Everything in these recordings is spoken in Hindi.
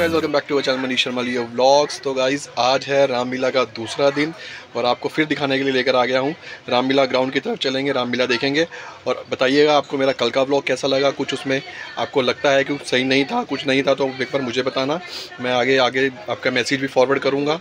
Guys, welcome back to our channel Manish Sharma Leo vlogs. तो गाइस, आज है रामलीला का दूसरा दिन और आपको फिर दिखाने के लिए लेकर आ गया हूँ। रामलीला ग्राउंड की तरफ चलेंगे, रामलीला देखेंगे और बताइएगा आपको मेरा कल का व्लॉग कैसा लगा। कुछ उसमें आपको लगता है कि सही नहीं था, कुछ नहीं था, तो एक बार मुझे बताना, मैं आगे आपका मैसेज भी फॉरवर्ड करूँगा।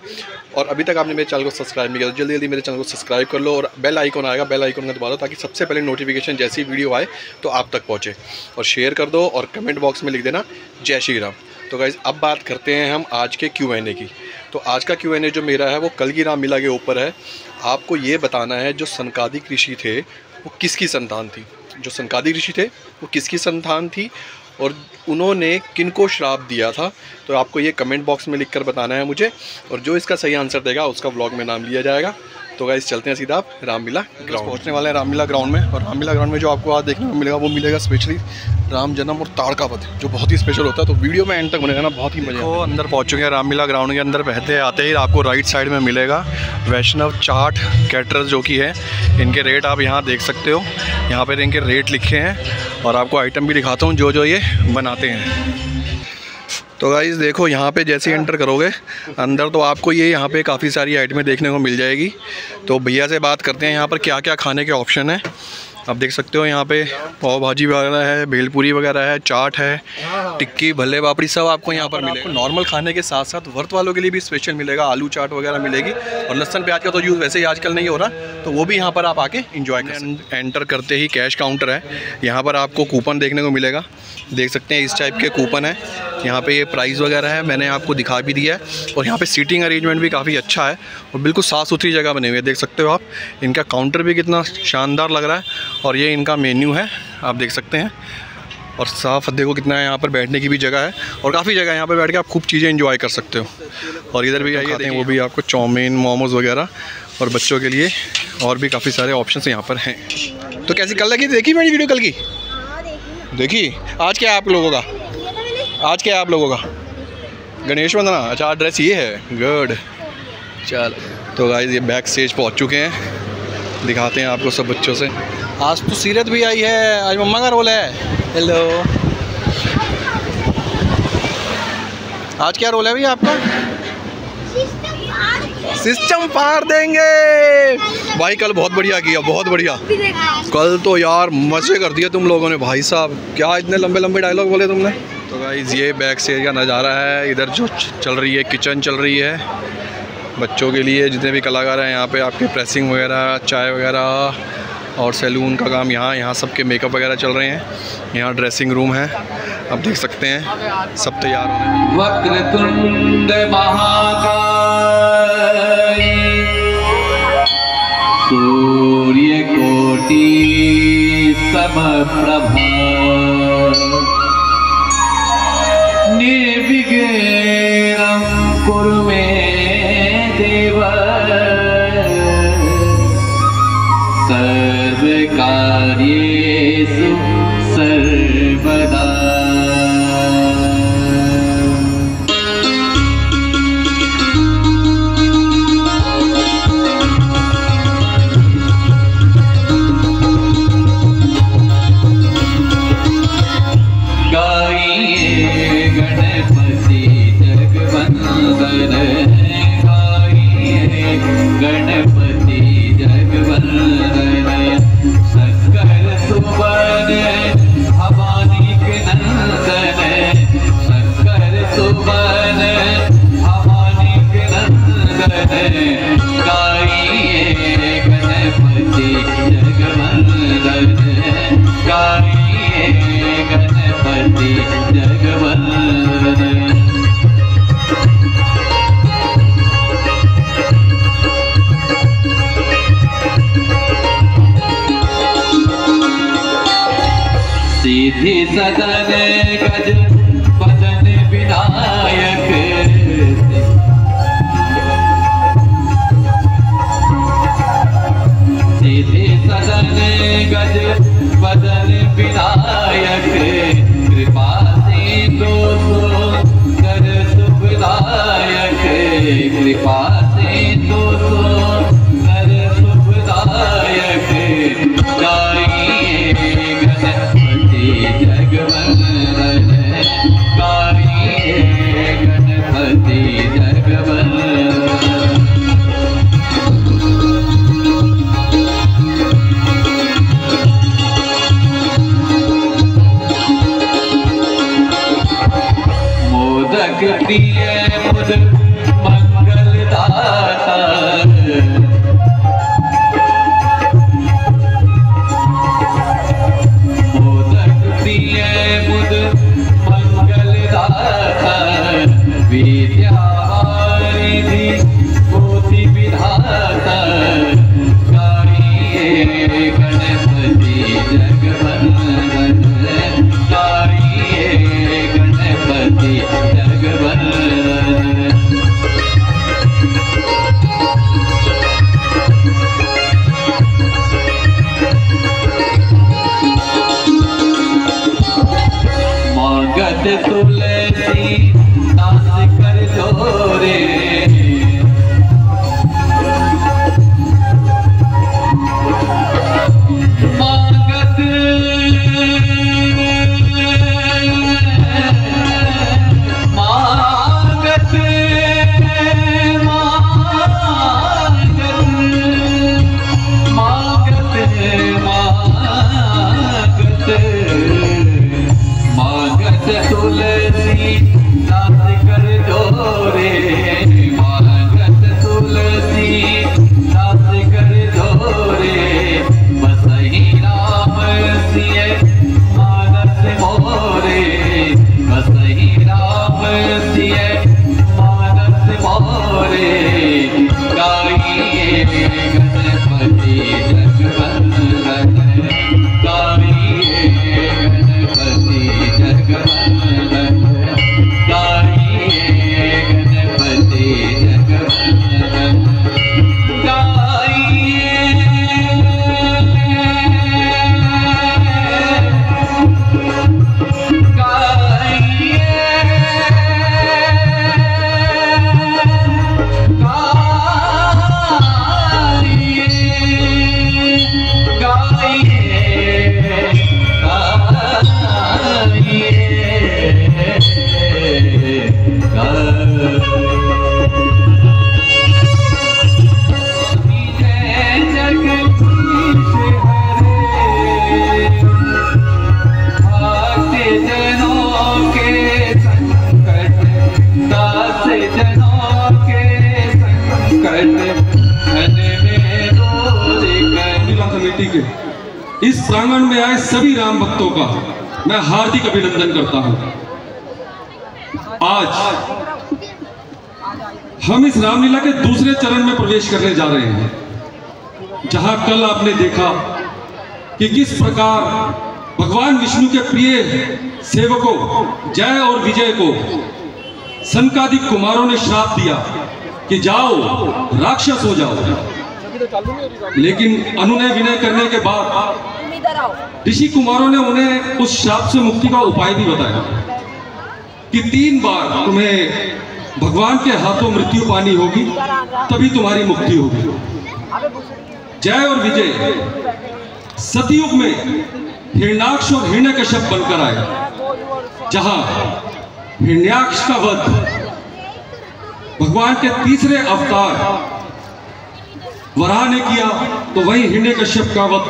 और अभी तक आपने मेरे चैनल को सब्सक्राइब नहीं किया तो जल्दी जल्दी मेरे चैनल को सब्सक्राइब कर लो और बेल आइकन आएगा, बेल आइकन का दबा दो ताकि सबसे पहले नोटिफिकेशन जैसी वीडियो आए तो आप तक पहुँचे। और शेयर कर दो और कमेंट बॉक्स में लिख देना जय श्री राम। तो गाइज़, अब बात करते हैं हम आज के Q&A की। तो आज का Q&A जो मेरा है वो कल की रामलीला के ऊपर है। आपको ये बताना है जो सनकादिक ऋषि थे वो किसकी संतान थी, जो सनकादिक ऋषि थे वो किसकी संतान थी और उन्होंने किनको श्राप दिया था। तो आपको ये कमेंट बॉक्स में लिखकर बताना है मुझे, और जो इसका सही आंसर देगा उसका व्लॉग में नाम लिया जाएगा। तो गाइस, चलते हैं सीधा आप रामलीला ग्राउंड पहुंचने वाले हैं, रामलीला ग्राउंड में। और रामलीला ग्राउंड में जो आपको आज देखने को मिलेगा वो मिलेगा स्पेशली राम जन्म और ताड़का वध, जो बहुत ही स्पेशल होता है। तो वीडियो में एंड तक बनेगा ना, बहुत ही मजा। तो अंदर पहुंच चुके हैं रामलीला ग्राउंड के अंदर। पहले आते ही आपको राइट साइड में मिलेगा वैष्णव चाट कैटरर्स जो कि है। इनके रेट आप यहाँ देख सकते हो, यहाँ पर इनके रेट लिखे हैं और आपको आइटम भी दिखाता हूँ जो जो ये बनाते हैं। तो गाइस देखो, यहाँ पे जैसे एंटर करोगे अंदर तो आपको ये यहाँ पे काफ़ी सारी आइटमें देखने को मिल जाएगी। तो भैया से बात करते हैं यहाँ पर क्या क्या खाने के ऑप्शन है। आप देख सकते हो यहाँ पे पाव भाजी वगैरह है, भेलपूरी वगैरह है, चाट है, टिक्की, भल्ले पापड़ी सब आपको यहाँ पर मिलेगा। नॉर्मल खाने के साथ साथ व्रत वालों के लिए भी स्पेशल मिलेगा, आलू चाट वगैरह मिलेगी। और लहसुन प्याज का तो यूज़ वैसे ही आजकल नहीं हो रहा, तो वो भी यहाँ पर आप आके इंजॉय कर। एंटर करते ही कैश काउंटर है, यहाँ पर आपको कूपन देखने को मिलेगा। देख सकते हैं इस टाइप के कूपन है। यहाँ पे ये प्राइस वगैरह है, मैंने आपको दिखा भी दिया है। और यहाँ पे सीटिंग अरेंजमेंट भी काफ़ी अच्छा है और बिल्कुल साफ़ सुथरी जगह बनी हुई है। देख सकते हो आप, इनका काउंटर भी कितना शानदार लग रहा है। और ये इनका मेन्यू है, आप देख सकते हैं। और साफ़ देखो कितना है, यहाँ पर बैठने की भी जगह है और काफ़ी जगह है, यहाँ पर बैठ के आप खूब चीज़ें एंजॉय कर सकते हो। और इधर भी आइए देखें, वो भी आपको चाउमीन, मोमोज़ वगैरह और बच्चों के लिए और भी काफ़ी सारे ऑप्शन यहाँ पर हैं। तो कैसी कल लगी, देखी मेरी वीडियो कल की? देखी। आज क्या है आप लोगों का? आज क्या है आप लोगों का? गणेश वंदना। अच्छा, ड्रेस ये है, गुड। चल तो गाइस, ये बैक स्टेज पहुंच चुके हैं, दिखाते हैं आपको सब बच्चों से। आज तो सीरत भी आई है, आज मम्मा का रोल है। हेलो, आज क्या रोल है भैया आपका? सिस्टम फाड़ देंगे भाई। कल बहुत बढ़िया किया, बहुत बढ़िया। कल तो यार मजे कर दिए तुम लोगों ने भाई साहब, क्या इतने लंबे लंबे डायलॉग बोले तुमने। तो गाइस, ये बैक स्टेज का नज़ारा है। इधर जो चल रही है किचन चल रही है बच्चों के लिए, जितने भी कलाकार हैं यहाँ पे आपके प्रेसिंग वगैरह, चाय वगैरह और सैलून का काम यहाँ सबके मेकअप वगैरह चल रहे हैं। यहाँ ड्रेसिंग रूम है, आप देख सकते हैं सब तैयार होने। वक्रतुंड महाकाय सूर्य कोटि समप्रभा निर्विघ्नं कुरु मे देव सर्वकार्येषु सर्वदा। सीधी सदन गज बदन विनायक, सीधी सदन गज बदन विनायक, कृपा सिंधु कर शुभदायक, कृपा सिंधु कर शुभदायक। गाइए गणपति जगवंदन प्रिय मुद मंगल दाता मोदक प्रिय मुद मंगल दाता विद्यावारिधि कोटि विधाता गाइए गणपति जगवंदन गाइए गणपति जगवंदन। मांगत तुलसी दास कर जोरे मांगत मांगत मांगत मांगत तुलसी दास कर जोरे मांगत तुलसी दास कर जोरे बसहि राम सिय मानस मोरे बसहि राम सिय मानस मोरे गाइए गणपति जगवंदन गाइए गणपति जगवंदन गाइए गणपति जगवंदन गाइए के इस प्रांगण में आए सभी राम भक्तों का मैं हार्दिक अभिनंदन करता हूं। आज हम इस रामलीला के दूसरे चरण में प्रवेश करने जा रहे हैं, जहां कल आपने देखा कि किस प्रकार भगवान विष्णु के प्रिय सेवकों जय और विजय को सनकादिक कुमारों ने श्राप दिया कि जाओ राक्षस हो जाओ। लेकिन अनुनय विनय करने के बाद ऋषि कुमारों ने उन्हें उस श्राप से मुक्ति का उपाय भी बताया कि 3 बार तुम्हें भगवान के हाथों मृत्यु पानी होगी, तभी तुम्हारी मुक्ति होगी। जय और विजय सतयुग में हिरण्याक्ष और हिरण्यकश्यप बनकर आए, जहां हिरण्याक्ष का वध भगवान के तीसरे अवतार वराह ने किया, तो वहीं हिरण्यकश्यप का वध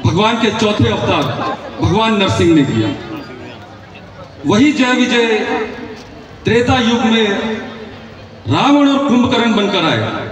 भगवान के चौथे अवतार भगवान नरसिंह ने किया। वही जय विजय त्रेता युग में रावण और कुंभकर्ण बनकर आए।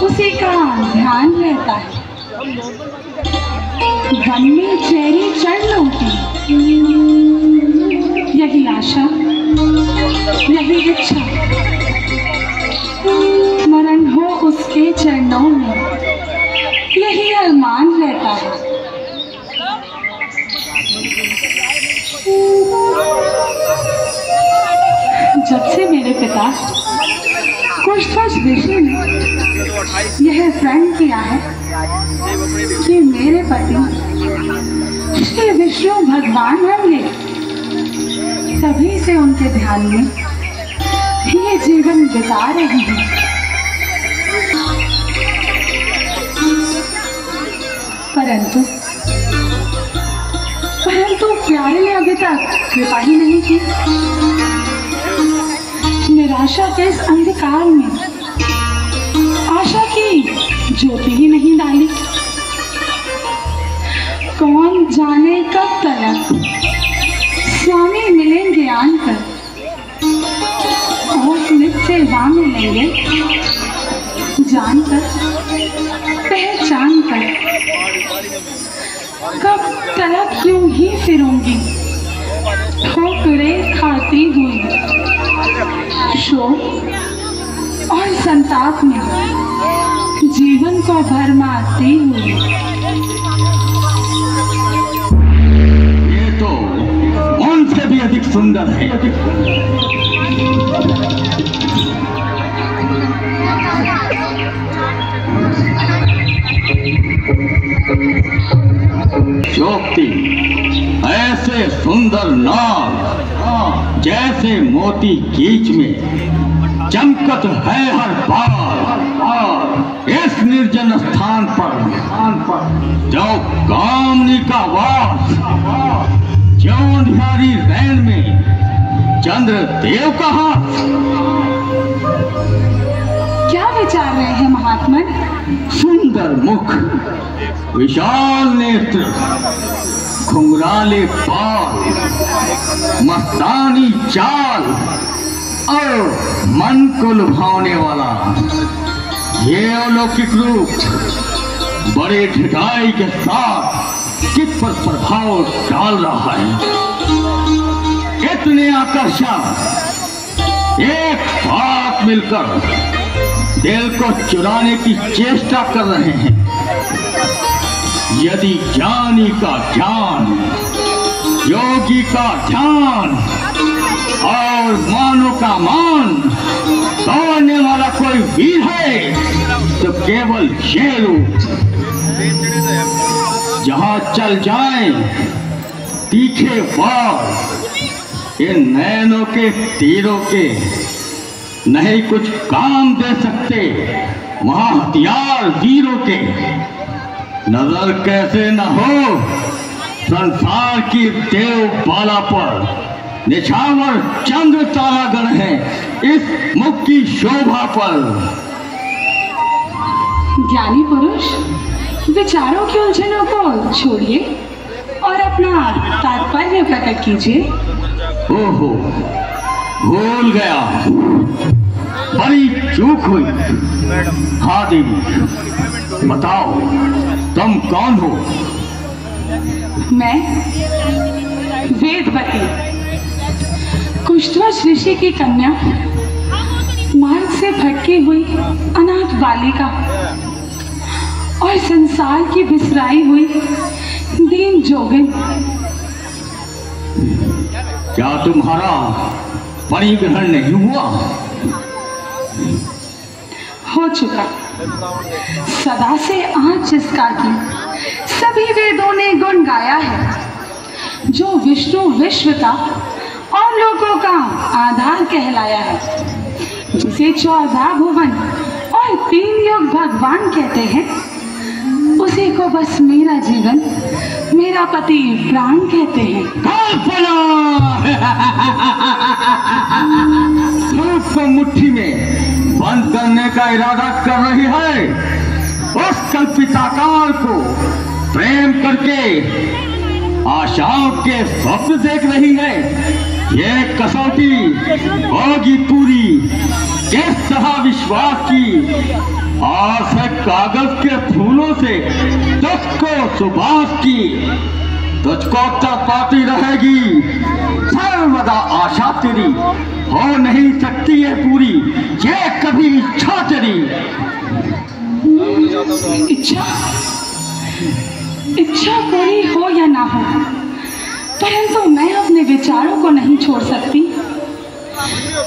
उसी का ध्यान रहता है। वन में चेरी चढ़ लौटी, यही आशा, यही इच्छा, मरण हो उसके चरणों में, यही अरमान रहता है। जब से मेरे पिता कुछ विष्णु ने यह प्रण किया है कि मेरे पति श्री विष्णु भगवान होंगे, तभी से उनके ध्यान में ये जीवन बिता रही हूँ। परंतु प्यारे ने अभी तक कृपा ही नहीं की। निराशा के इस अंधकार में आशा की ज्योति ही नहीं डाली। कौन जाने कब तक स्वामी मिलेंगे आकर और नित सेवा मिलेंगे जानकर पहचान कर। कब तलक यूं ही फिरूंगी ठोकरें खाती हुई, शोक और संताप में जीवन को भरमाती हुई। ये तो उनसे भी अधिक सुंदर है। शोभती ऐसे सुंदर नाग जैसे मोती कीच में चमकत है हर बार। इस निर्जन स्थान पर जो कामनी का वास, जो अंधियारी रैन में चंद्र देव का हाथ। क्या विचार रहे हैं महात्मन? सुंदर मुख, विशाल नेत्र, घुंघराले बाल, मस्तानी चाल और मन को लुभाने वाला ये अलौकिक रूप बड़े ढिठाई के साथ किस पर प्रभाव डाल रहा है। इतने आकर्षक एक साथ मिलकर दिल को चुराने की चेष्टा कर रहे हैं। यदि ज्ञानी का ज्ञान, योगी का ध्यान और मानो का मान तोड़ने वाला कोई वीर है तो केवल ये रूप। जहां चल जाए तीखे वार, इन नैनों के तीरों के नहीं कुछ काम दे सकते वहां हथियार वीरों के। नजर कैसे न हो संसार की देव बाला पर, निछावर चंद्र तारागण है इस मुख की शोभा पर। ज्ञानी पुरुष विचारों की उलझनों को छोड़िए और अपना तात्पर्य प्रकट कीजिए। ओहो, भूल गया, बड़ी चूक हुई। हाँ देवी, बताओ तुम कौन हो? मैं वेदवती, कुष्ठवश ऋषि की कन्या, मार्ग से भटकी हुई अनाथ बालिका और संसार की बिसराई हुई दीन जोगिन। क्या तुम्हारा परिग्रहण नहीं हुआ? हो चुका। सदा से आज जिसका की सभी वेदों ने गुण गाया है, जो विष्णु विश्व का और लोगों का आधार कहलाया है, जिसे 14 भुवन और 3 युग भगवान कहते हैं, उसी को बस मेरा जीवन, मेरा पति प्राण कहते हैं। धूप को मुट्ठी में बंद करने का इरादा कर रही है। उस कल्पिताकार को प्रेम करके आशाओं के स्वप्न देख रही है। ये कसौटी होगी पूरी किस तरह विश्वास की आस है कागज के फूलों से तुझको सुबास की। तुझको तपाती रहेगी सर्वदा आशा तेरी, हो नहीं सकती है पूरी ये कभी इच्छा तेरी। इच्छा पूरी हो या ना हो, परंतु मैं अपने विचारों को नहीं छोड़ सकती।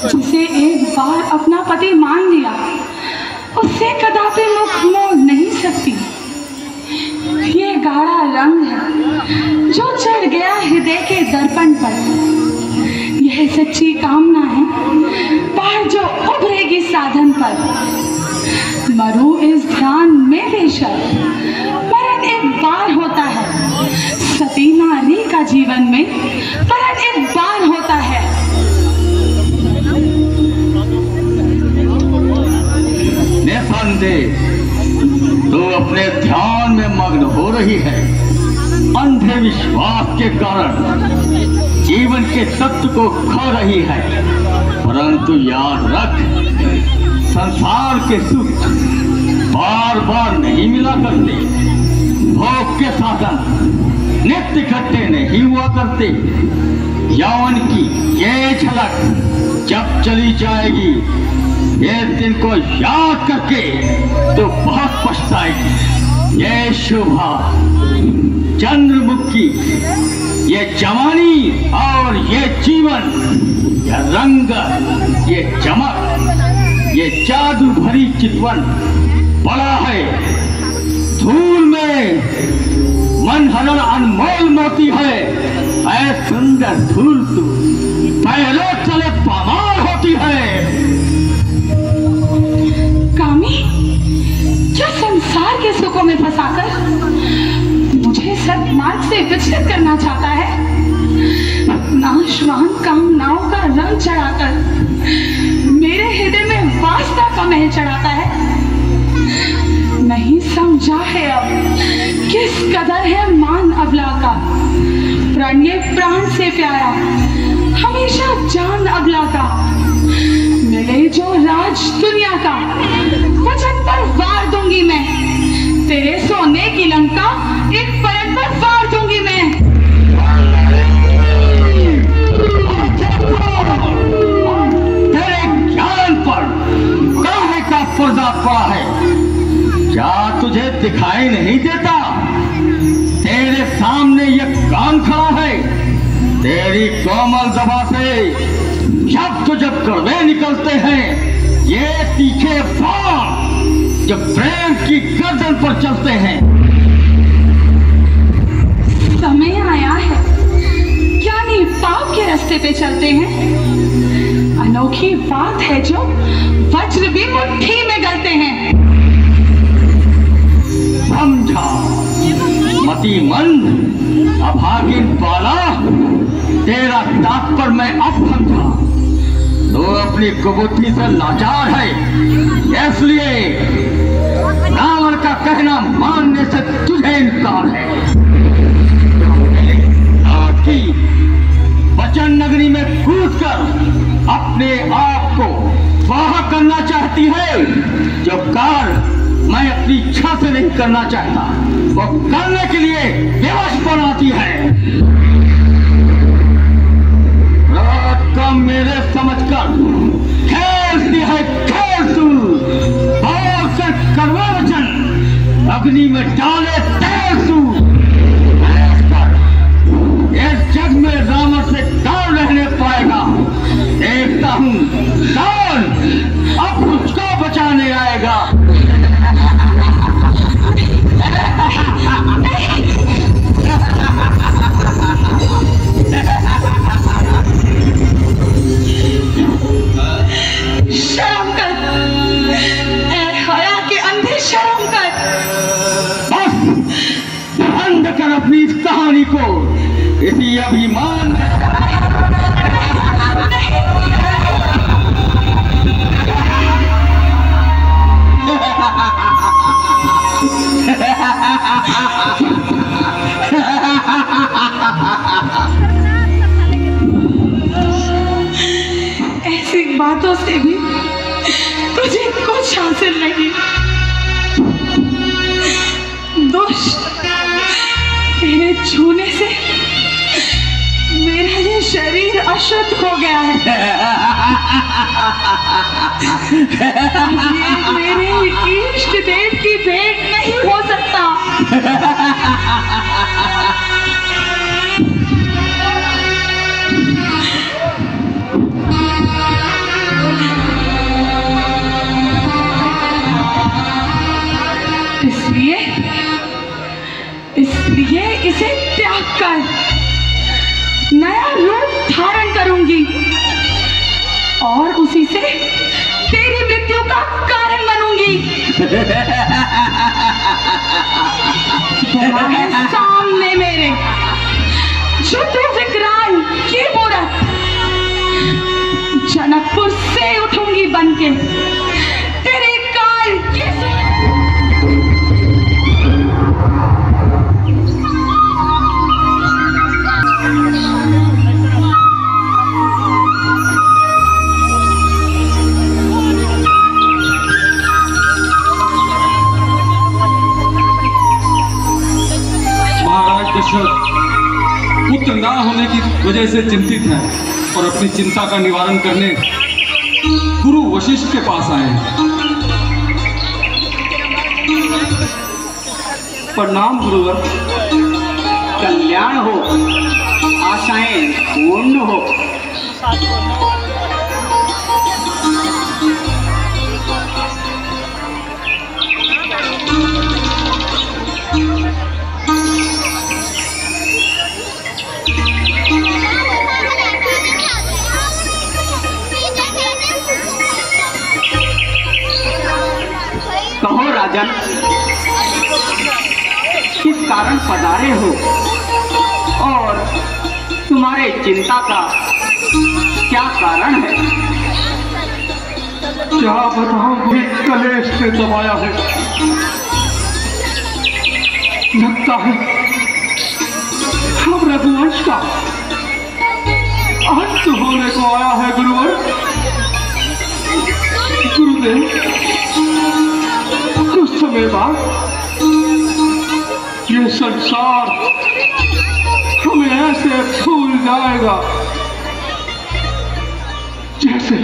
जिसे एक बार अपना पति मान लिया, उससे कदापि मुख मोड़ नहीं सकती। ये गाढ़ा रंग है जो चढ़ गया हृदय के दर्पण पर। यह सच्ची कामना है पार जो पर मरू इस ध्यान में बेशक, मरण एक बार होता है। सती नारी का जीवन में मरण एक बार होता है। निसंदेह तो अपने ध्यान में मग्न हो रही है। अंधे विश्वास के कारण जीवन के तत्व को खो रही है। परंतु याद रख, संसार के सुख बार बार नहीं मिला करते। भोग के साधन नित्य इकट्ठे नहीं हुआ करते। यौवन की ये झलक जब चली जाएगी, एक दिन को याद करके तो बहुत पछताएगी। ये शोभा, चंद्रमुखी, ये जवानी और ये जीवन, ये रंग, ये चमक, ये जादू भरी चितवन बड़ा है। धूल में मन हरण अनमोल मोती है। ऐ सुंदर धूल तू पहले चले पामार होती है। कामी, क्या संसार के सुखों में फंसाकर मुझे सत्मार्ग से विचलित करना चाहता है? नाशवान कामनाओं का रंग चढ़ाकर मेरे हृदय में वासना का महल चढ़ाता है। नहीं समझा है अब किस कदर है मान अबला का। प्राण ये प्राण से प्यारा, हमेशा जान अबला का। मिले जो राज दुनिया का, वचन पर वार दूंगी मैं। तेरे सोने की लंका एक परत पर वार दूंगी मैं। तेरे ज्ञान पर काहे का पर्दा पड़ा है? क्या तुझे दिखाई नहीं देता? तेरे सामने ये कान खड़ा है। तेरी कोमल दबा से जब कड़वे निकलते हैं, ये तीखे बाण जो प्रेम की गर्दन पर चलते हैं। समय आया है, ज्ञानी पाप के रास्ते पे चलते हैं। अनोखी बात है जो वज्र भी मुट्ठी में गलते हैं। समझा मतिमंद अभागिन बाला, तेरा तात्पर्य मैं अब समझा। तो अपनी कुबुद्धि से लाचार है, इसलिए रावण का कहना मानने से तुझे इनकार है। आखी वचन नगरी में कूदकर अपने आप को वाह करना चाहती है। जो कार्य मैं अपनी इच्छा से नहीं करना चाहता, वो करने के लिए विवश बनाती है। रात का मेरे समझकर खेलती है खेल तू। और से करवा वचन अग्नि में डाले तेल तू। इस जग में रावण से कौन रहने पाएगा? देखता हूँ कौन अब मुझको बचाने आएगा। शर्म कर, ऐ हया के अंधे शर्म कर। बस बंद कर अपनी इस कहानी को। इसी अभिमान ऐसी बातों से भी तुझे कुछ हासिल नहीं। दुष्ट, तेरे छूने से मेरा ये शरीर अशुद्ध हो गया है। ये मेरे इष्ट देव की भेंट नहीं हो सकता। इसलिए इसे त्याग कर नया रूप धारण करूंगी और उसी से तेरी मृत्यु का कारण बनूंगी। सामने मेरे जो तू विकराल ये मूरत, जनकपुर से उठूंगी बनके तेरे काल की। पुत्र ना होने की वजह से चिंतित हैं और अपनी चिंता का निवारण करने गुरु वशिष्ठ के पास आए हैं। प्रणाम गुरुवर। कल्याण हो, आशाएं पूर्ण हो। कहो राजन, किस कारण पधारे हो और तुम्हारे चिंता का क्या कारण है? क्या बताऊं, कलेश से दबाया है। लगता है हम रघुवंश का अंत होने को आया है गुरुवर। गुरुदेव, कुछ समय बाद ये संसार हमें ऐसे भूल जाएगा जैसे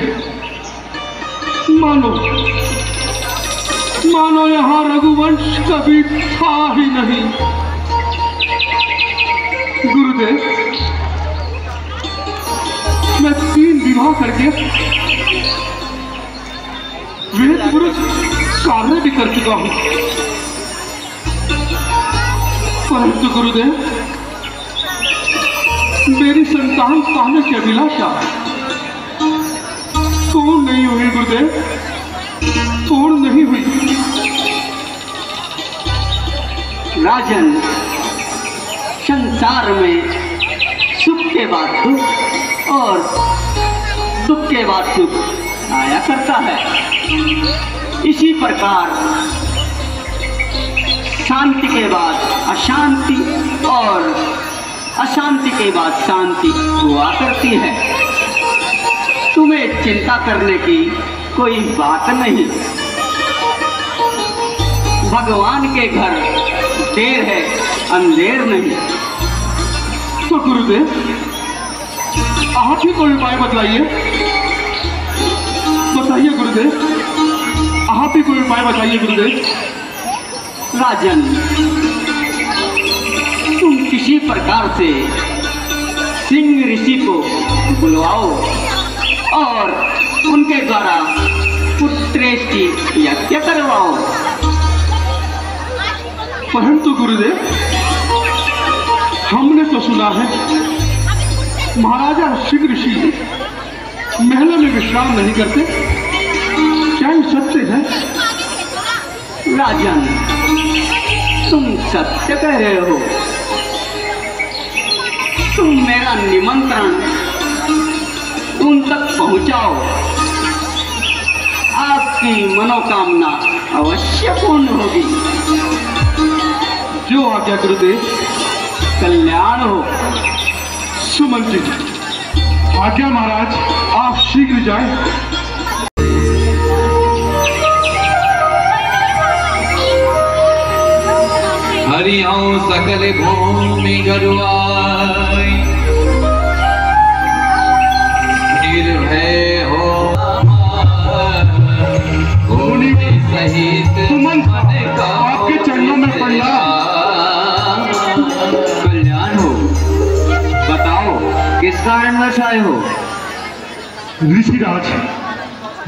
मानो यहाँ रघुवंश कभी था ही नहीं। गुरुदेव, मैं 3 विवाह करके वेद पुरुष कार्य भी कर चुका हूं, परंतु गुरुदेव मेरी संतान पाने की अभिलाषा पूर्ण नहीं हुई। गुरुदेव, पूर्ण नहीं हुई। राजन, संसार में सुख के बाद दुख और दुख के बाद सुख आया करता है। इसी प्रकार शांति के बाद अशांति और अशांति के बाद शांति हुआ करती है। तुम्हें चिंता करने की कोई बात नहीं। भगवान के घर देर है, अंधेर नहीं। तो गुरुदेव, आप ही कोई उपाय बताइए। बताइए गुरुदेव, आप ही कोई उपाय बताइए गुरुदेव। राजन, तुम किसी प्रकार से सिंह ऋषि को बुलवाओ और उनके द्वारा पुत्रेष्टि यज्ञ करवाओ। परंतु गुरुदेव, हमने तो सुना है महाराजा सिंह ऋषि महल में विश्राम नहीं करते। क्या ये सत्य है? राजन, तुम सत्य कह रहे हो। तुम मेरा निमंत्रण उन तक पहुंचाओ, आपकी मनोकामना अवश्य पूर्ण होगी। जो आज्ञा गुरुदेव। कल्याण हो। सुमंत्री, आज्ञा महाराज, आप शीघ्र जाएं। हरिओं सकल भूमि गरुआई, निर्भय हो सहित आपके चरणों में पड़ना। कल्याण हो। बताओ, किस कारणवश आए हो? ऋषिराज,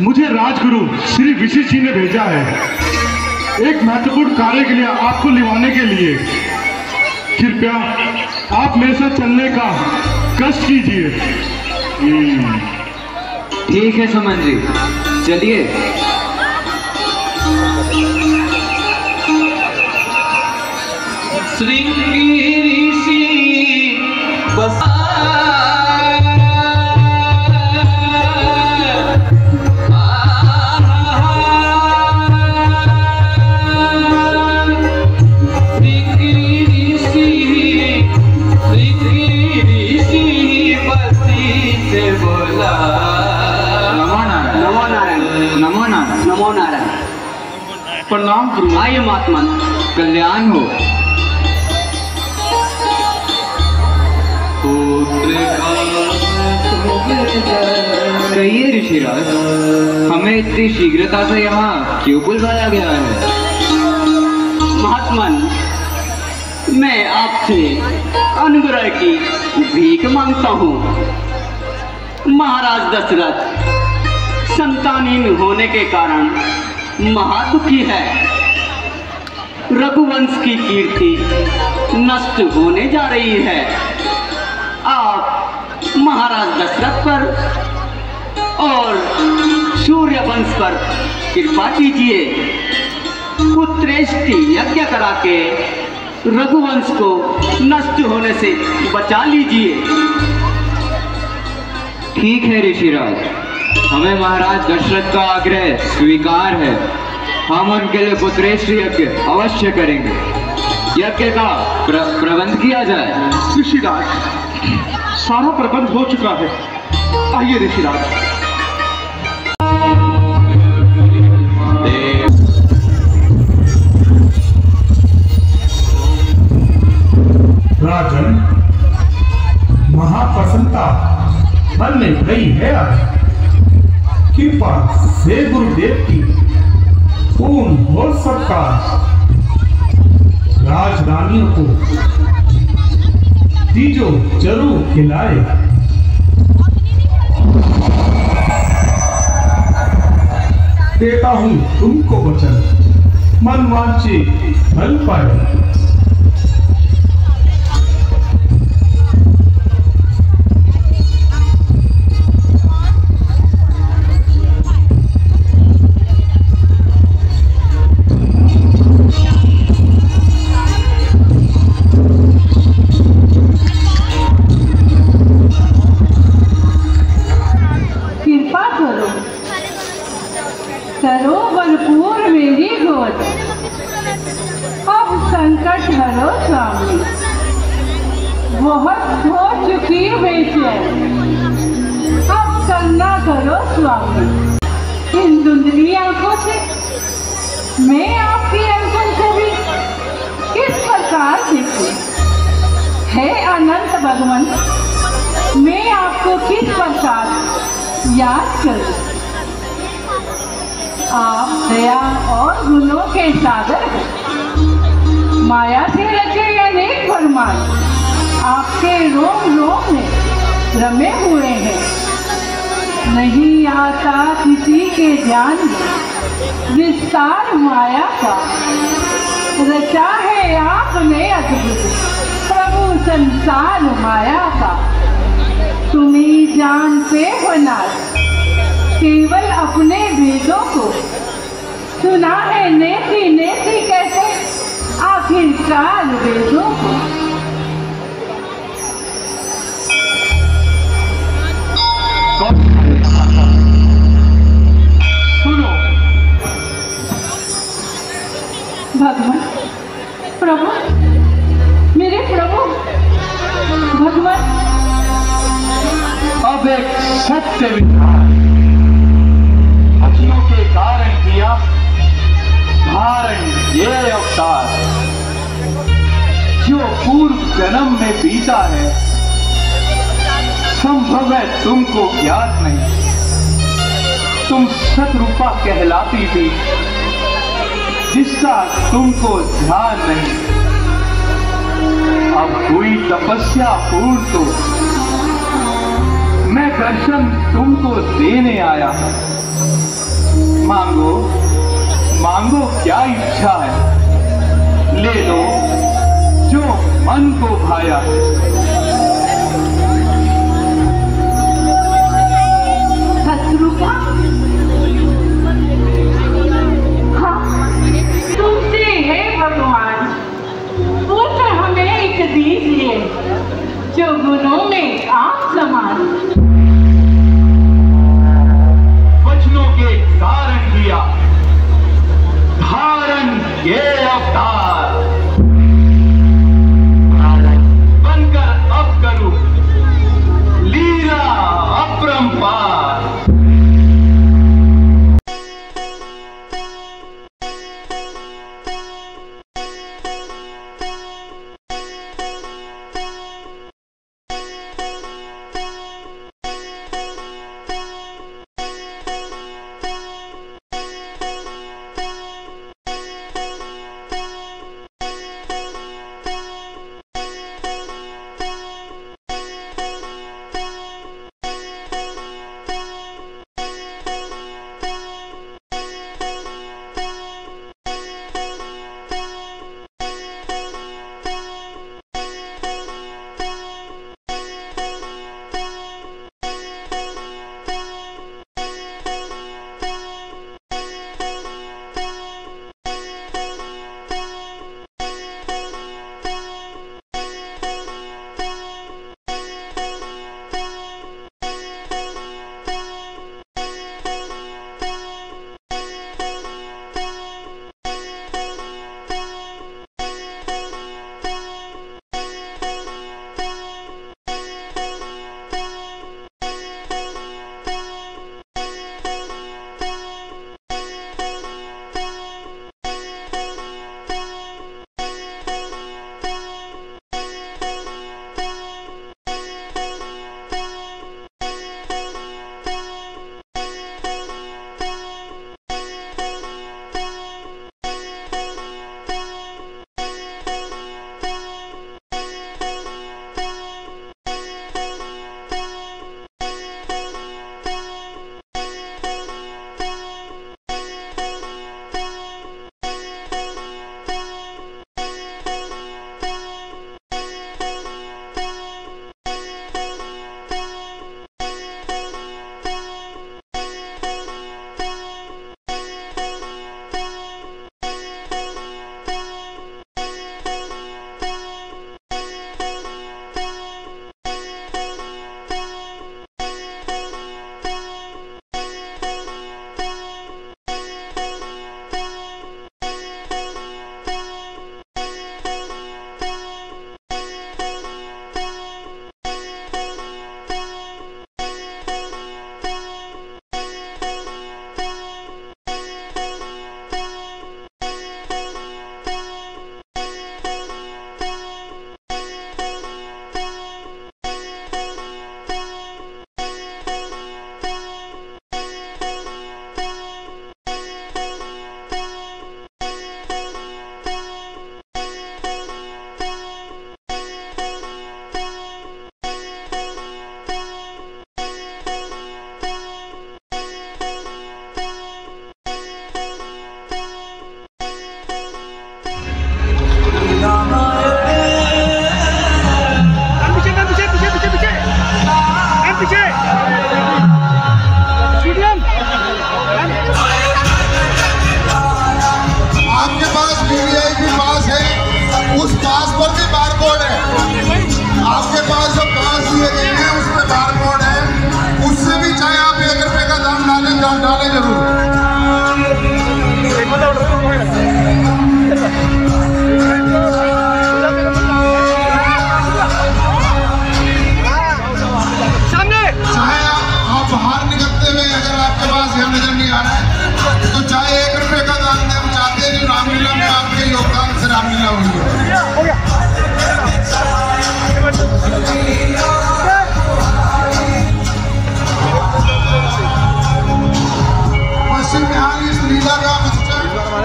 मुझे राजगुरु श्री वशिष्ठ जी ने भेजा है एक महत्वपूर्ण कार्य के लिए, आपको लिवाने के लिए। कृपया आप मेरे साथ चलने का कष्ट कीजिए। ठीक है सुमन जी, चलिए। श्रृंगी ऋषि बसा प्रणाम गुरु। आइए महात्मा, कल्याण हो। कहिए ऋषिराज, हमें इतनी शीघ्रता से यहाँ क्यों बुलवाया गया है? महात्मन, मैं आपसे अनुग्रह की भीख मांगता हूँ। महाराज दशरथ संतानहीन होने के कारण महादुखी है। रघुवंश की कीर्ति नष्ट होने जा रही है। आप महाराज दशरथ पर और सूर्यवंश पर कृपा कीजिए। पुत्रेष्टि यज्ञ करा के रघुवंश को नष्ट होने से बचा लीजिए। ठीक है ऋषिराज, हमें महाराज दशरथ का आग्रह स्वीकार है। हम उनके लिए पुत्रेष्टि यज्ञ अवश्य करेंगे। यज्ञ का प्रबंध किया जाए। ऋषिराज, सारा प्रबंध हो चुका है। आइए ऋषिराज। राजन, महाप्रसन्नता मन में भई है। कृपा से गुरुदेव की पूर्ण हो सकता। राजरानियों को तीजो जरूर खिलाए। देता हूँ तुमको वचन, मन वांछे फल पाए। बहुत हो चुकी बेचैन, अब करना करो स्वामी। इन धुंधली आंखों से मैं आपकी अंकन को भी किस प्रकार देखूं? हे अनंत भगवान, मैं आपको किस प्रकार याद करूं? आप दया और गुणों के सागर हैं। माया से रचे अनेक फरमान आपके रोम रोम में रमे हुए हैं। नहीं आता किसी के ध्यान में विस्तार माया का। रचा है आपने अद्भुत प्रभु संसार माया का। तुम्ही जानते हो नाथ, केवल अपने वेदों को सुना है नेति नेति कैसे आखिरकार वेदों को। सुनो भगवान, प्रभु, मेरे प्रभु भगवान। अब एक सत्य विचार भक्तियों के कारण किया धारण ये अवतार, जो पूर्व जन्म में बीता है संभव है तुमको ज्ञात नहीं। तुम शतरूपा कहलाती थी जिसका तुमको ध्यान नहीं। अब हुई तपस्या पूर्ण तो मैं दर्शन तुमको देने आया। मांगो मांगो क्या इच्छा है, ले लो जो मन को भाया। शत्रु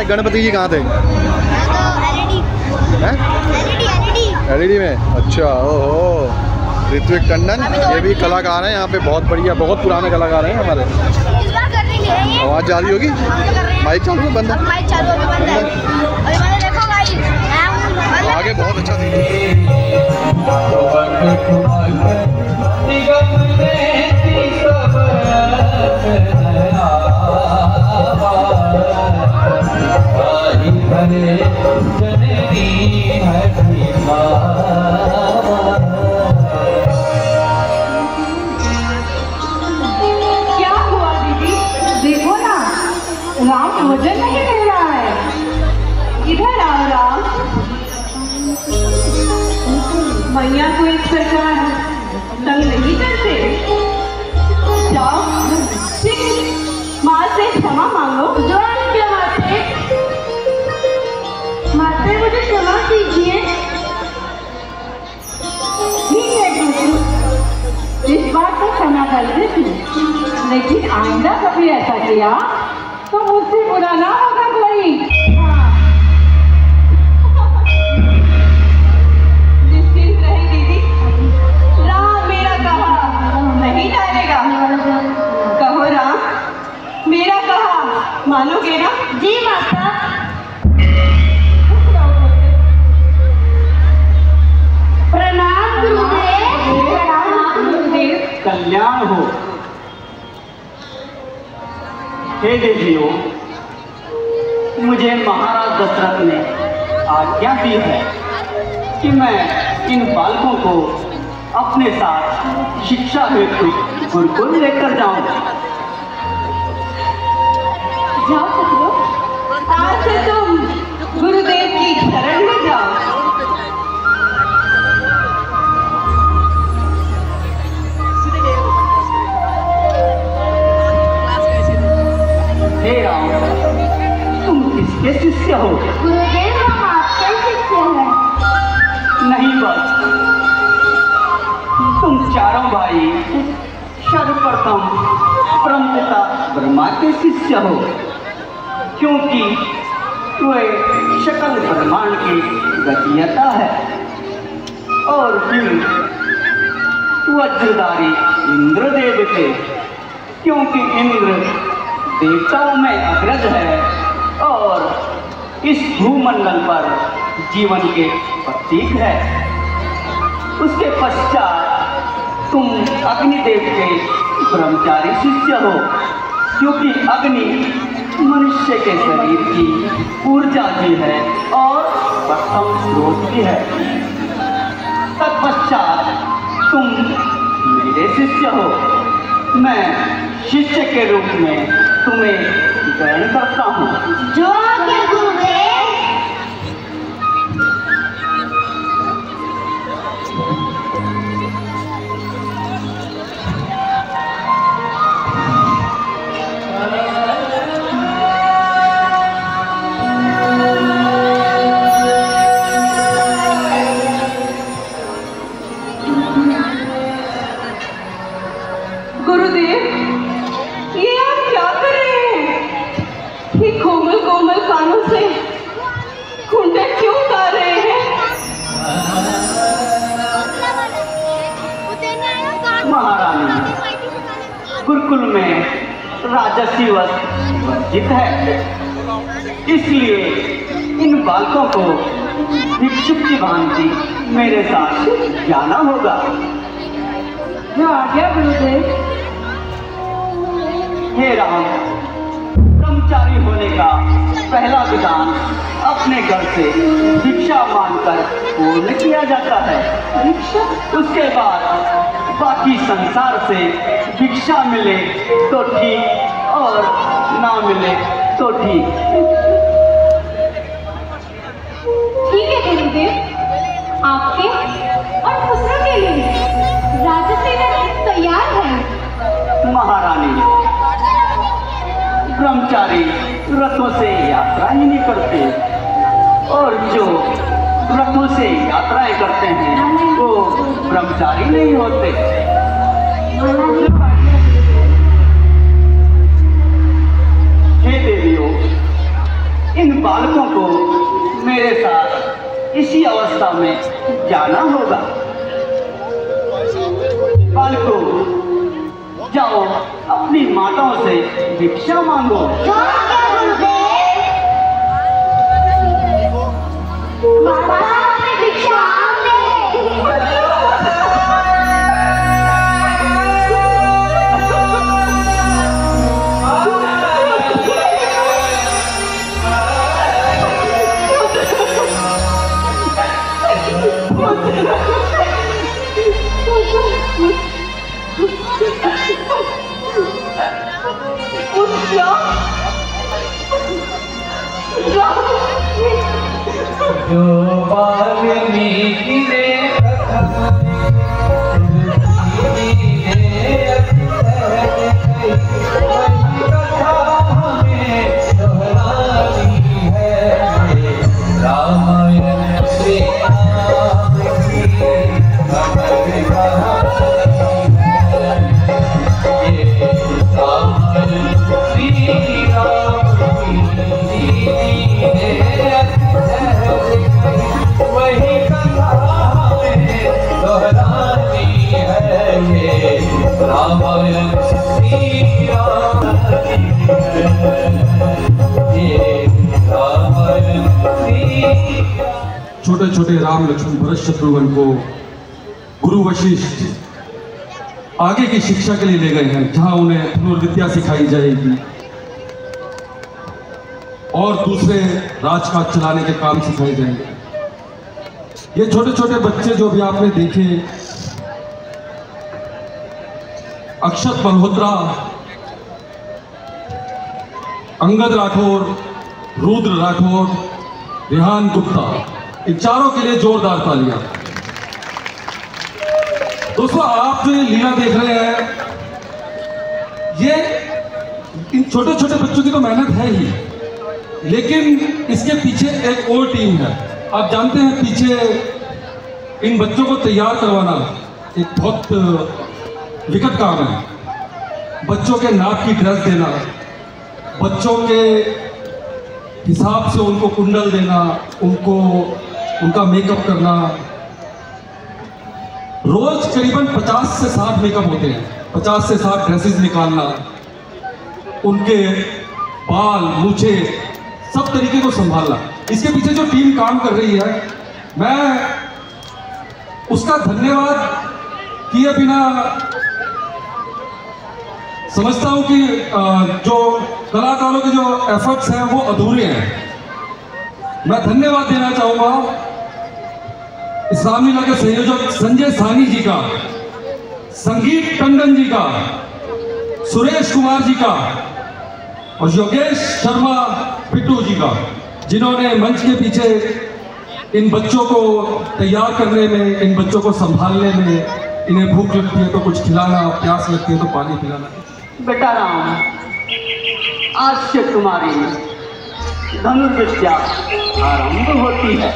गणपति जी कहाँ थे? एलईडी में। अच्छा, ओहो, ऋत्विक टंडन ये भी कलाकार हैं यहाँ पे, बहुत बढ़िया, बहुत पुराने कलाकार हैं हमारे। आवाज़ जा रही होगी, माइक चालू है? बंद है, आगे बहुत अच्छा थी। क्या हुआ दीदी? देखो ना, राम भोजन नहीं ले रहा है। इधर आओ राम। मैया को इस प्रकार तंग नहीं करते। जाओ, माँ से क्षमा मांगो। जो क्या माते? माते मुझे क्षमा कीजिए। ठीक है गुरु, इस बात को क्षमा कर देती, लेकिन आइंदा कभी ऐसा किया तो मुझसे बुरा ना होगा कोई। निश्चिंत रहे दीदी, राम मेरा कहा नहीं डालेगा। कहो राम, मेरा कहा मानोगे ना? जी माता। प्रणाम गुरुदेव। प्रणाम गुरुदेव। कल्याण हो। हे देवियों, मुझे महाराज दशरथ ने आज्ञा दी है कि मैं इन बालकों को अपने साथ शिक्षा हेतु गुरुकुल लेकर जाऊं। जाओ पुत्रो, आज से तुम गुरुदेव की शरण में जाओ। हे राम, तुम किसके शिष्य हो? गुरुदेव, हम आपके शिष्य हैं। नहीं बस, तुम चारों भाई सर्वप्रथम परमपिता ब्रह्मा के शिष्य हो, क्योंकि वे सकल ब्रह्मांड की गतियता है। और फिर वज्रधारी इंद्रदेव के, क्योंकि इंद्र देवताओं में अग्रज है और इस भूमंडल पर जीवन के प्रतीक है। उसके पश्चात तुम अग्निदेव के ब्रह्मचारी शिष्य हो, क्योंकि अग्नि मनुष्य के शरीर की ऊर्जा भी है और प्रथम स्रोत भी है। तत्पश्चात तुम मेरे शिष्य हो। मैं शिष्य के रूप में तुम्हें ग्रहण करता हूँ। जो आज्ञा गुरुदेव। गुरुदेव, ये आप क्या कर रहे हैं? ये कोमल कोमल कानों से घूंघट क्यों उतार रहे हैं? महारानी, गुरुकुल में राजसी वस्त्र वर्जित है, इसलिए इन बालकों को भिक्षुक की भांति मेरे साथ जाना होगा। जो आज्ञा गुरुदेव। हे राम, ब्रह्मचारी होने का पहला विधान अपने घर से भिक्षा मांगकर पूर्ण किया जाता है। उसके बाद बाकी संसार से भिक्षा मिले तो ठीक, और मिले तो ठीक। ठीक है गुरुदेव, आपके और पुत्रों के लिए राजसेना तैयार है। महारानी, ब्रह्मचारी रथों से यात्रा ही नहीं करते, और जो रथों से यात्राएं करते हैं वो ब्रह्मचारी नहीं होते। हे देवियों, इन बालकों को मेरे साथ इसी अवस्था में जाना होगा। बालकों, जाओ अपनी माताओं से भिक्षा मांगो। बाबा हमें भिक्षा जो पालनी गिरे छोटे छोटे राम लक्ष्मण भरत शत्रुघ्न को गुरु वशिष्ठ आगे की शिक्षा के लिए ले गए हैं, जहां उन्हें धनुर्विद्या सिखाई जाएगी और दूसरे राजकाज चलाने के काम सिखाए जाएंगे। ये छोटे छोटे बच्चे जो भी आपने देखे, अक्षत मल्होत्रा, अंगद राठौर, रुद्र राठौर, रेहान गुप्ता, इन चारों के लिए जोरदार तालियां। दोस्तों, आप जो ये लीला देख रहे हैं, ये इन छोटे छोटे बच्चों की तो मेहनत है ही, लेकिन इसके पीछे एक और टीम है। आप जानते हैं, पीछे इन बच्चों को तैयार करवाना एक बहुत विकट काम है। बच्चों के नाप की ड्रेस देना, बच्चों के हिसाब से उनको कुंडल देना, उनका मेकअप करना। रोज करीबन 50 से 60 मेकअप होते हैं, 50 से 60 ड्रेसेस निकालना, उनके बाल, मूछे, सब तरीके को संभालना। इसके पीछे जो टीम काम कर रही है, मैं उसका धन्यवाद किए बिना समझता हूं कि जो कलाकारों के जो एफर्ट्स हैं वो अधूरे हैं। मैं धन्यवाद देना चाहूंगा इस रामलीला के संयोजक संजय सानी जी का, संगीत टंडन जी का, सुरेश कुमार जी का और योगेश शर्मा पिट्टू जी का, जिन्होंने मंच के पीछे इन बच्चों को तैयार करने में, इन बच्चों को संभालने में, इन्हें भूख लगती है तो कुछ खिलाना, प्यास लगती है तो पानी पिलाना। बेटा राम, आज से तुम्हारी धनुर्विद्या आरंभ होती है।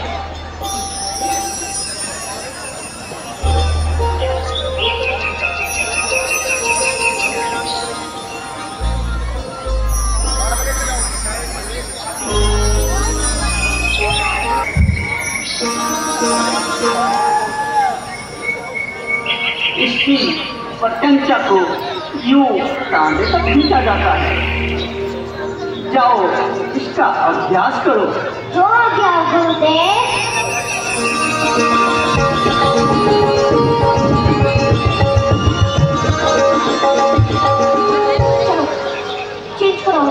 इसकी प्रत्यंचा को यूं कांधे तक खींचा जाता है। जाओ इसका अभ्यास करो। हो गया गुरुदेव। चेंज करो।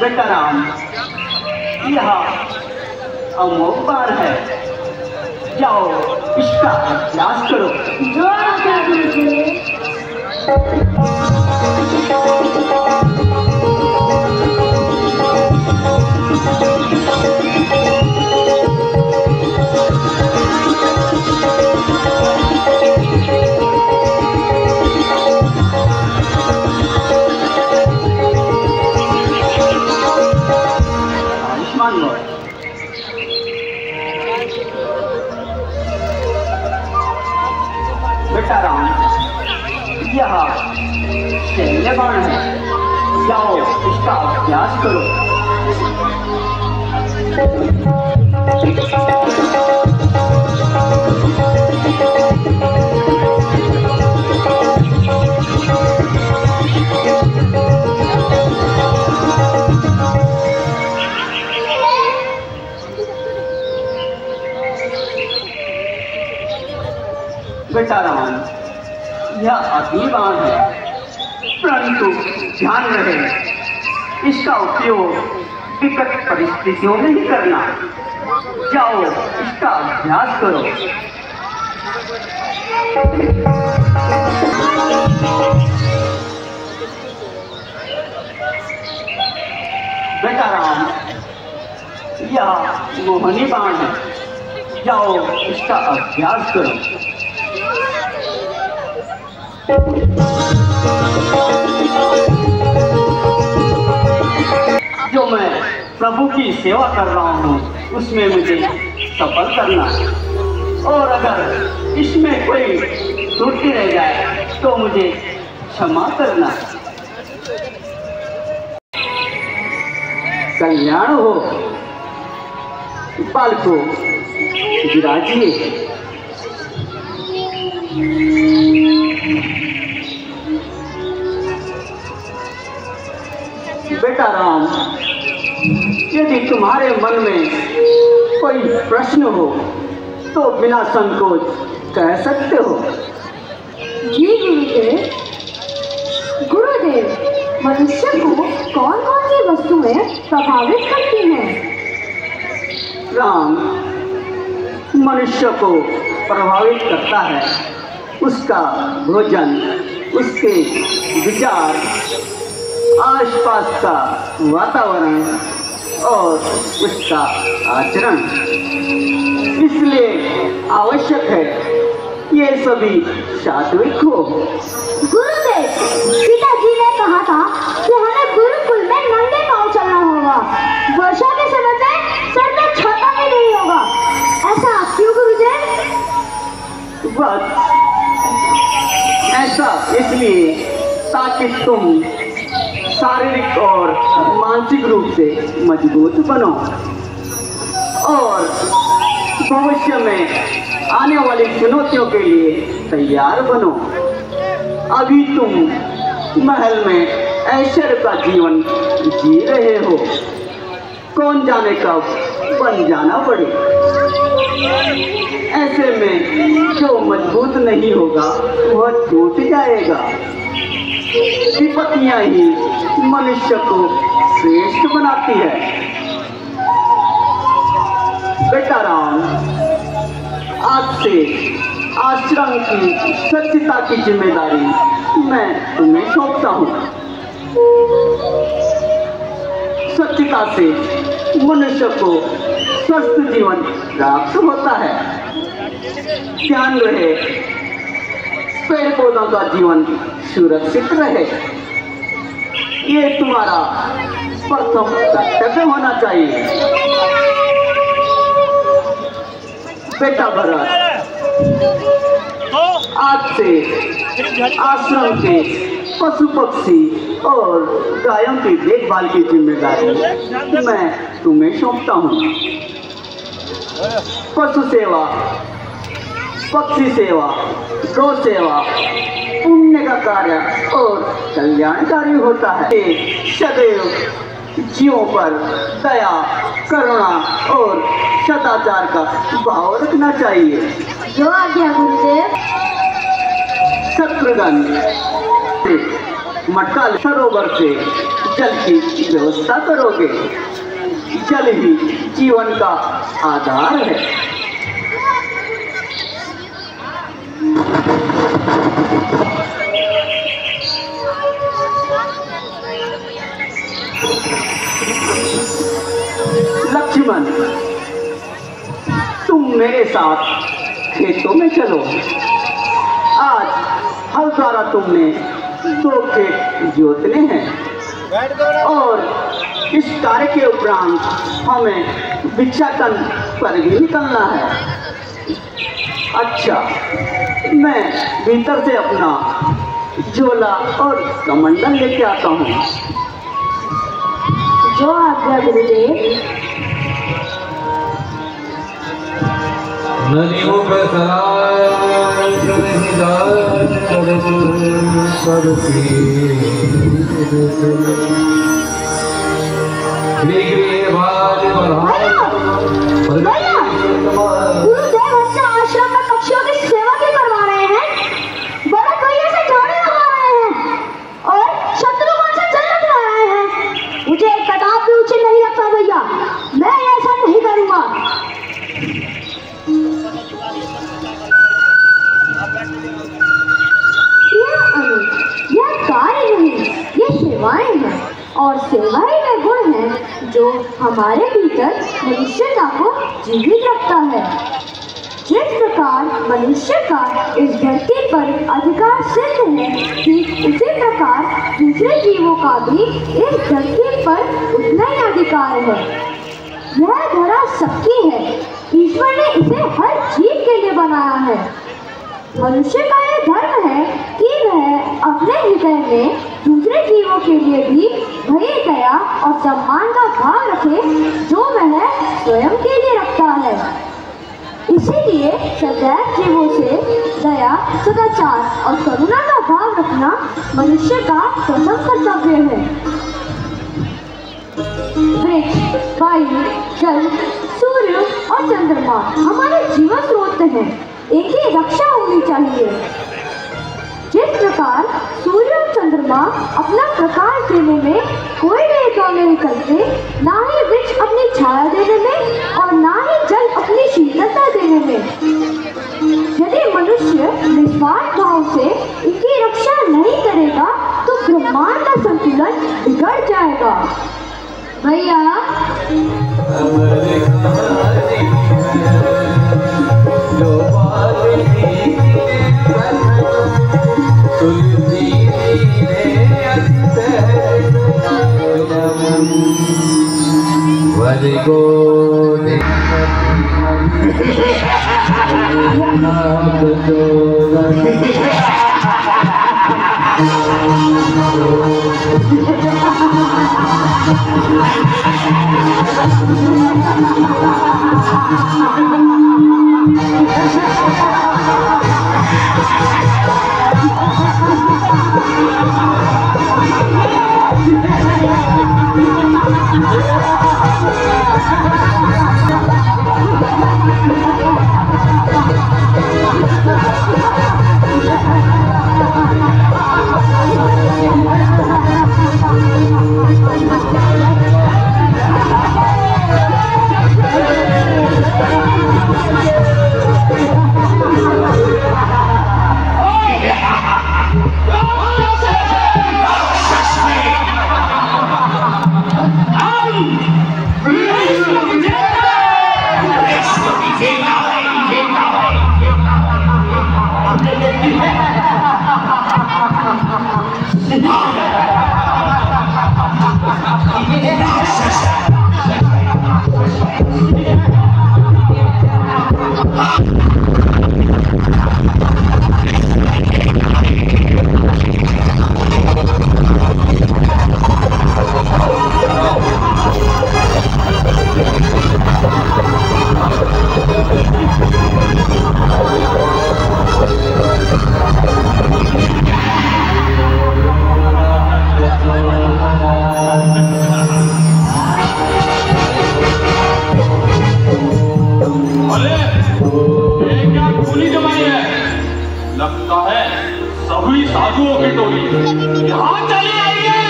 बेटा राम, यह अमोघ बाण है, जाओ इसका अभ्यास करो। जो आज्ञा गुरुदेव। आयुष्मान भव। बेटा राम, यह शैल्य बाण है, जाओ इसका अभ्यास करो। बेटा राम, यह अग्नि बाण है, परंतु ध्यान रहे इसका उपयोग विकट परिस्थितियों में ही करना। जाओ इसका अभ्यास करो। बेटा राम, यह मोहनी बाण है, जाओ इसका अभ्यास करो। जो मैं प्रभु की सेवा कर रहा हूँ उसमें मुझे सफल करना, और अगर इसमें कोई त्रुटि रह जाए तो मुझे क्षमा करना। कल्याण हो। बालको विराजिए। बेटा राम, यदि तुम्हारे मन में कोई प्रश्न हो तो बिना संकोच कह सकते हो। जी गुरुदेव। गुरुदेव, मनुष्य को कौन कौन सी वस्तुएं प्रभावित करती हैं? राम, मनुष्य को प्रभावित करता है उसका भोजन, उसके विचार, आसपास का वातावरण और उसका आचरण। इसलिए आवश्यक है ये सभी सात्विक हो। गुरुदेव, पिताजी ने कहा था कि हमें गुरुकुल में नंगे पांव चलना होगा। वर्षा के समय में सर में छाता भी नहीं होगा। ऐसा क्यों गुरुदेव? बस ऐसा इसलिए ताकि तुम शारीरिक और मानसिक रूप से मजबूत बनो और भविष्य में आने वाली चुनौतियों के लिए तैयार बनो। अभी तुम महल में ऐश्वर्य का जीवन जी रहे हो, कौन जाने कब बन जाना पड़े। ऐसे में जो मजबूत नहीं होगा वह टूट जाएगा। विपत्तियां ही मनुष्य को श्रेष्ठ बनाती है। बेटा राम, आज से आश्रम की स्वच्छता की जिम्मेदारी मैं तुम्हें सौंपता हूँ। स्वच्छता से मनुष्य को स्वस्थ जीवन प्राप्त होता है। ध्यान रहे पेड़ पौधों का जीवन सुरक्षित रहे, ये तुम्हारा प्रथम कर्तव्य होना चाहिए। बेटा भरत, आज से आश्रम के पशु पक्षी और गायों की देखभाल की जिम्मेदारी मैं तुम्हें सौंपता हूँ। पशु सेवा, पक्षी सेवा, गौ सेवा पुण्य का कार्य और कल्याणकारी होता है। सदैव जीवों पर दया, करुणा और सदाचार का भाव रखना चाहिए। जो आज्ञा गुरुदेव। शत्रुघ्न मटका सरोवर से जल की व्यवस्था करोगे। जल ही जीवन का आधार है। लक्ष्मण, तुम मेरे साथ खेतों में चलो। आज हल द्वारा तुमने 2 खेत जोतने हैं और इस कार्य के उपरांत हमें भिक्षाटन पर भी निकलना है। अच्छा, मैं भीतर से अपना झोला और कमंडल लेके आता हूँ। जो आज्ञा गुरुदेव। नदियों पर गुरुदेव हमसे आश्रम में पक्षियों की सेवा भी करवा रहे हैं, बड़े भैया से झाड़ू लगा रहे हैं और शत्रुघ्न से जल लगा रहे हैं। मुझे एक कदम भी उचित नहीं लगता भैया, मैं ऐसा नहीं करूँगा। यह कार्य नहीं, ये सेवाएं हैं और सेवाएं में गुण है जो हमारे भीतर मनुष्यता को जीवित रखता है। जिस प्रकार मनुष्य का इस धरती पर अधिकार सिद्ध है, ठीक उसी प्रकार दूसरे जीवों का भी इस धरती पर उतना ही अधिकार है। यह धरा सबकी है, ईश्वर ने इसे हर जीव के लिए बनाया है। मनुष्य का यह धर्म है कि वह अपने हृदय में दूसरे जीवों के लिए भी भय, दया और सम्मान का भाव रखे जो वह स्वयं के लिए रखता है। इसीलिए सदैव जीवों से दया, सदाचार और करुणा का भाव रखना मनुष्य का प्रथम कर्तव्य है। वृक्ष, वायु, जल, सूर्य और चंद्रमा हमारे जीवन स्रोत हैं, इनकी रक्षा होनी चाहिए। जिस प्रकार सूर्य और चंद्रमा अपना प्रकाश देने में कोई भेदभाव नहीं करते, ना ही वृक्ष अपनी छाया देने में और ना ही जल अपनी शीतलता देने में, यदि मनुष्य निस्वार्थ भाव से इनकी रक्षा नहीं करेगा तो ब्रह्मांड का संतुलन बिगड़ जाएगा। भैया लगता है सभी साधुओं की टोली यहाँ चली आई है।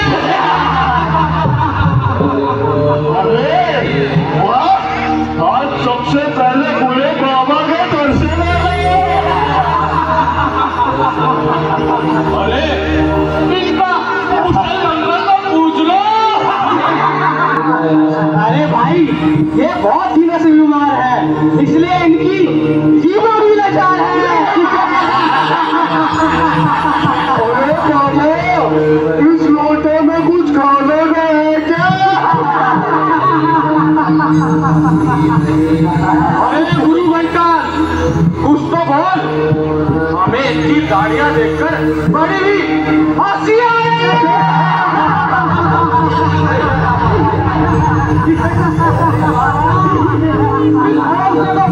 अरे जी ये बहुत दिनों से बीमार है, इसलिए इनकी जीवा भी लाचार है। अरे बाबा, इस लोटे में कुछ खाने का है क्या? अरे गुरु बंकर, कुछ तो बोल। हमें इनकी गाड़ियां देखकर बड़ी हंसी आ रही है।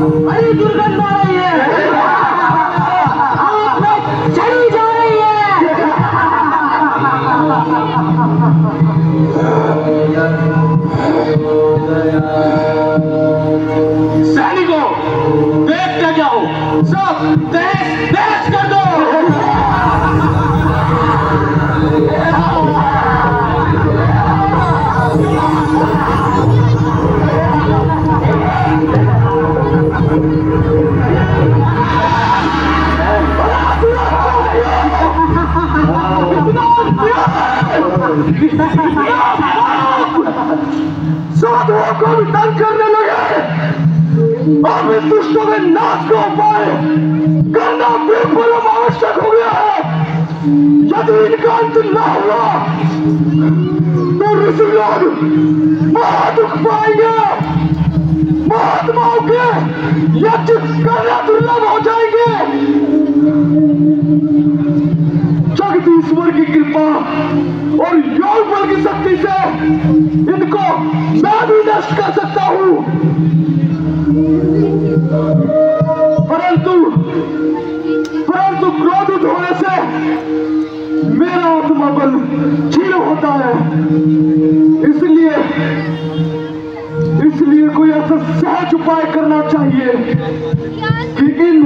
बड़ी दुर्गंध आ रही है, आप में चली जा रही है। सैनिकों, देखते क्या हो, सब तेज तेज कर दो। साधुओं को भी तंग करने लगे। अब इस दुष्टों के नाश का उपाय करना बिल्कुल आवश्यक हो गया है। यदि इनका अंत न हुआ तो ऋषि लोग महादुख पाएंगे। महात्माओं के यज्ञ करना दुर्लभ हो जाएंगे। जगदीश्वर की कृपा और योग बल की शक्ति से इनको मैं भी नष्ट कर सकता हूं, परंतु क्रोधित होने से मेरा आत्मा बल क्षीण होता है। इसलिए कोई ऐसा सहज उपाय करना चाहिए कि इन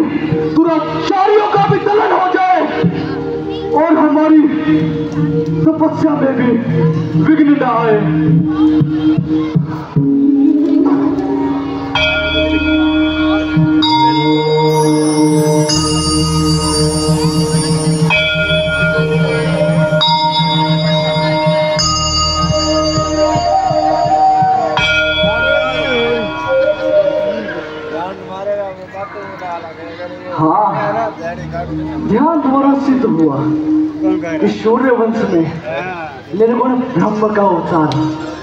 दुराचारियों का भी दलन हो जाए और हमारी तपस्या में भी विघ्न न आए। हाँ, ध्यान द्वारा सिद्ध हुआ कि शौर्य वंश में निर्गुण ब्रह्म का अवतार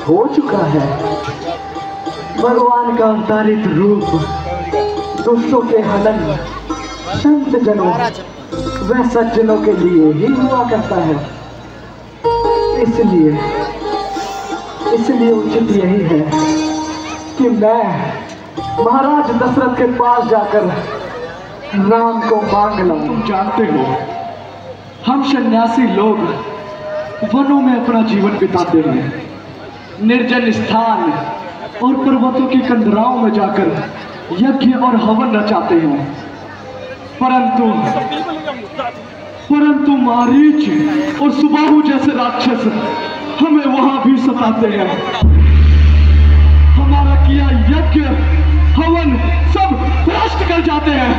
हो चुका है। भगवान का अवतारित रूप दुष्टों के हनन संत जनों व सज्जनों के लिए ही हुआ करता है। इसलिए उचित यही है कि मैं महाराज दशरथ के पास जाकर राम को मांग लो। तुम जानते हो, हम सन्यासी लोग वनों में अपना जीवन बिताते हैं। निर्जन स्थान और पर्वतों की कंदराओं में जाकर यज्ञ और हवन रचाते हैं। परंतु मारीच और सुबाहु जैसे राक्षस हमें वहां भी सताते हैं। हमारा किया यज्ञ हवन सब भ्रष्ट कर जाते हैं।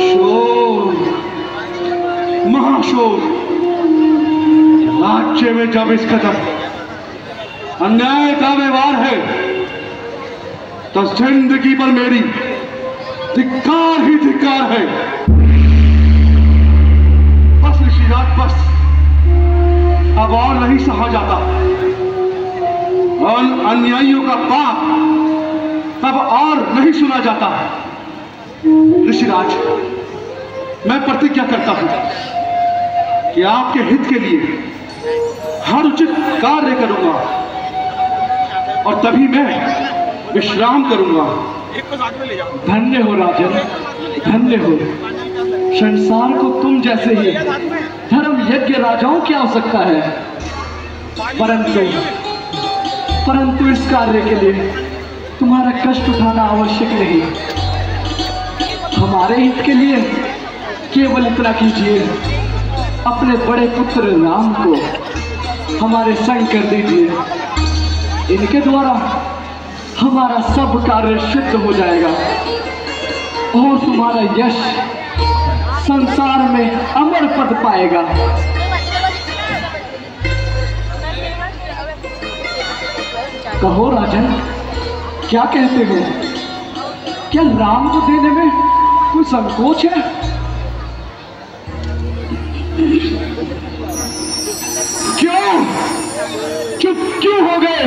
शोर, महाशोर, राज्य में जब इस कदम अन्याय का व्यवहार है तो जिंदगी पर मेरी धिक्कार ही धिक्कार है। बस ऋषिराज, बस अब और नहीं सहा जाता। अन्यायियों का पाप अब और नहीं सुना जाता। ऋषिराज, मैं प्रतिज्ञा करता हूं कि आपके हित के लिए हर उचित कार्य करूंगा और तभी मैं विश्राम करूंगा। धन्य हो राजन, धन्य हो। संसार को तुम जैसे ही धर्म यज्ञ राजाओं की आवश्यकता है, परंतु इस कार्य के लिए तुम्हारा कष्ट उठाना आवश्यक नहीं। हमारे हित के लिए केवल इतना कीजिए, अपने बड़े पुत्र राम को हमारे संग कर दीजिए। इनके द्वारा हमारा सब कार्य सिद्ध हो जाएगा और तुम्हारा यश संसार में अमर पद पाएगा। कहो राजन, क्या कहते हो? क्या राम को देने में कोई संकोच है? क्यों चुप क्यों हो गए?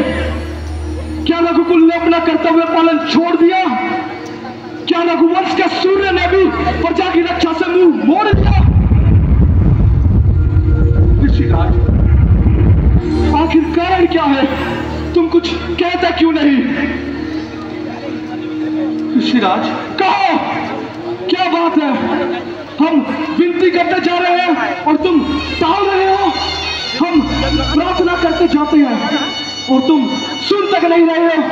क्या रघुकुल ने अपना कर्तव्य पालन छोड़ दिया? क्या रघुवंश के सूर्य ने भी प्रजा की रक्षा से मुंह मोड़ दिया? ऋषिराज, आखिर कारण क्या है? तुम कुछ कहते क्यों नहीं? ऋषिराज, कहो क्या बात है? हम विनती करते जा रहे हैं और तुम टाल रहे हो। हम प्रार्थना करते जाते हैं और तुम सुन तक नहीं रहे हो।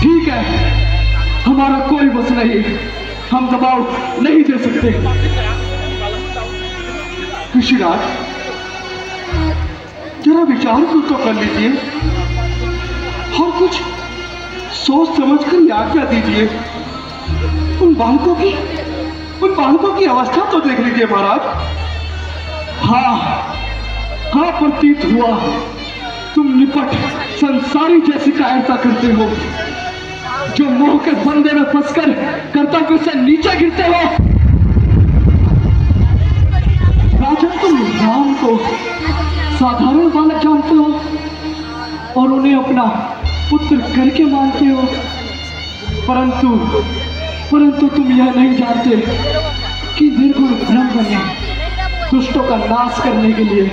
ठीक है, हमारा कोई बस नहीं, हम दबाव नहीं दे सकते। ऋषिराज, जरा विचार तो कर लीजिए और कुछ सोच समझ कर आज्ञा दीजिए। उन बालकों की अवस्था तो देख लीजिए महाराज। हाँ, प्रतीत हुआ तुम निपट संसारी जैसी कायरता करते हो, जो मोह के फंदे में फंसकर कर्तव्य से नीचे गिरते हो। राजन, तुम राम को साधारण बालक जानते हो और उन्हें अपना पुत्र करके मानते हो, परंतु तुम यह नहीं जानते कि निर्गुण ब्रह्म ने दुष्टों का नाश करने के लिए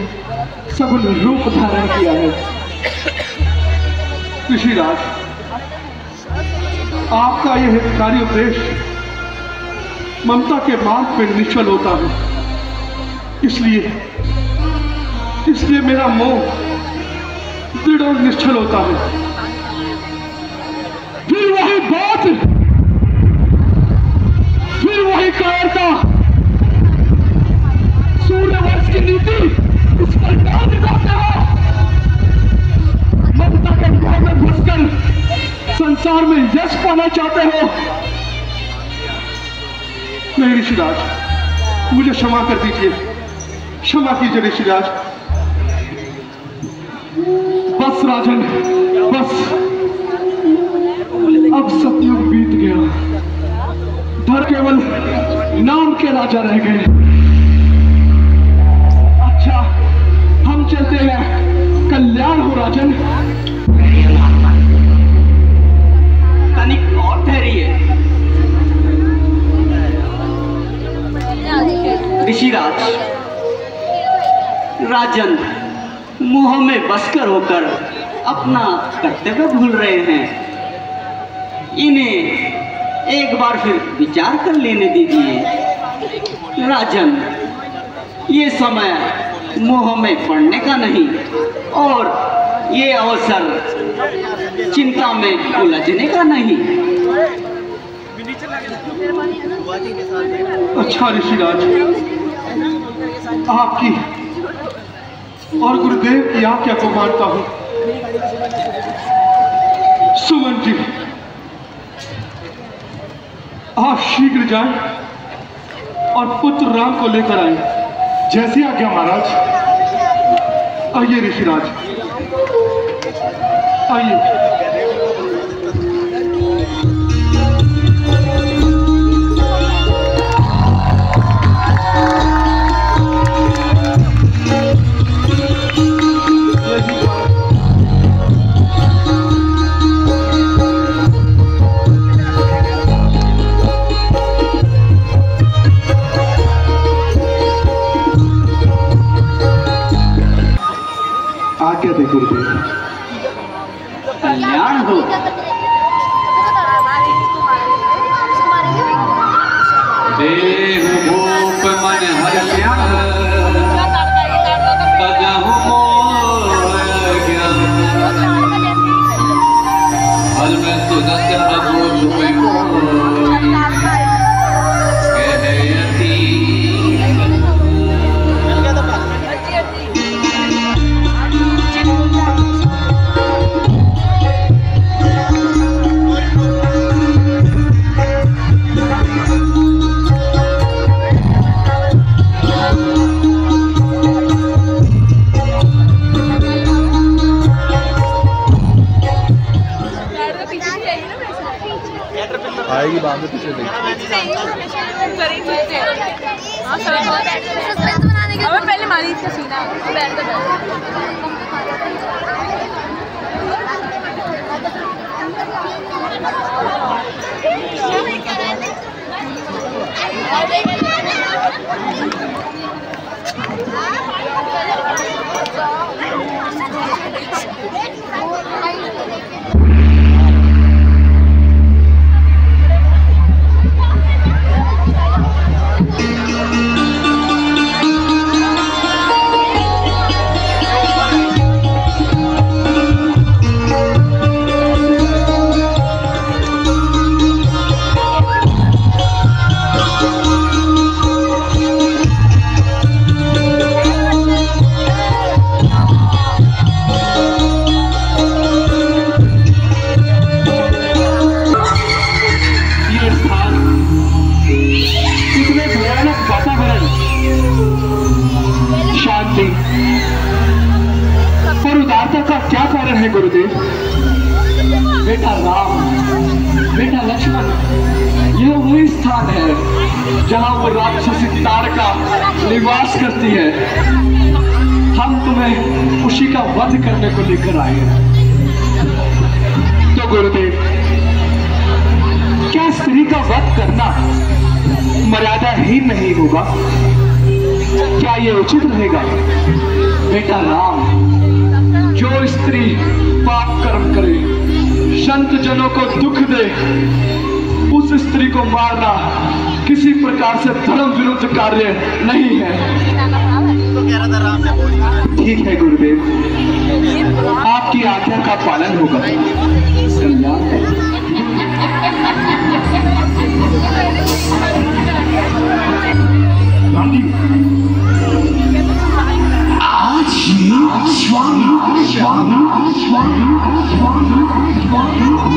सगुण रूप धारण किया है। ऋषिराज, आपका यह हितकारी उपदेश ममता के मार्ग पर निश्चल होता है, इसलिए मेरा मोह दृढ़ और निश्चल होता है। फिर वही बात, फिर वही कायरता, सूर्यवंश की नीति इस पर डाल दिखाते हो। ममता के मोह में घुसकर संसार में यश पाना चाहते हो। नहीं ऋषिराज, मुझे क्षमा कर दीजिए, क्षमा कीजिए ऋषिराज। बस राजन, बस, अब सतयुग बीत गया, धर केवल नाम के राजा रह गए। अच्छा, हम चलते हैं, कल्याण हो राजन। तनिक और ठहरिए ऋषिराज। राजन मोह में बसकर होकर अपना कर्तव्य भूल रहे हैं। इन्हें एक बार फिर विचार कर लेने दीजिए। राजन, ये समय मोह में पड़ने का नहीं और ये अवसर चिंता में उलझने का नहीं। अच्छा ऋषिराज, आपकी और गुरुदेव की आज्ञा को मानता हूं। सुमन जी, आप शीघ्र जाएं और पुत्र राम को लेकर आए। जैसी आज्ञा महाराज। आइए ऋषिराज, आइए। गुरुदेव, कल्याण हो। देव भूप मन हर्षित तजहु मोर ज्ञान, हर में सुदत प्रभु छुपे कोई कहयति। आएगी बाद में पीछे देख। पहले मानी इसका सीना और उदारता का क्या कारण है गुरुदेव? बेटा राम, बेटा लक्ष्मण, यह वही स्थान है जहां वो राक्षसी तारका निवास करती है। हम तुम्हें उसी का वध करने को लेकर आए हैं। तो गुरुदेव, क्या स्त्री का वध करना मर्यादाहीन नहीं होगा? क्या ये उचित रहेगा? बेटा राम, जो स्त्री पाप कर्म करे, संत जनों को दुख दे, उस स्त्री को मारना किसी प्रकार से धर्म विरुद्ध कार्य नहीं है। ठीक है गुरुदेव, आपकी आज्ञा का पालन होगा।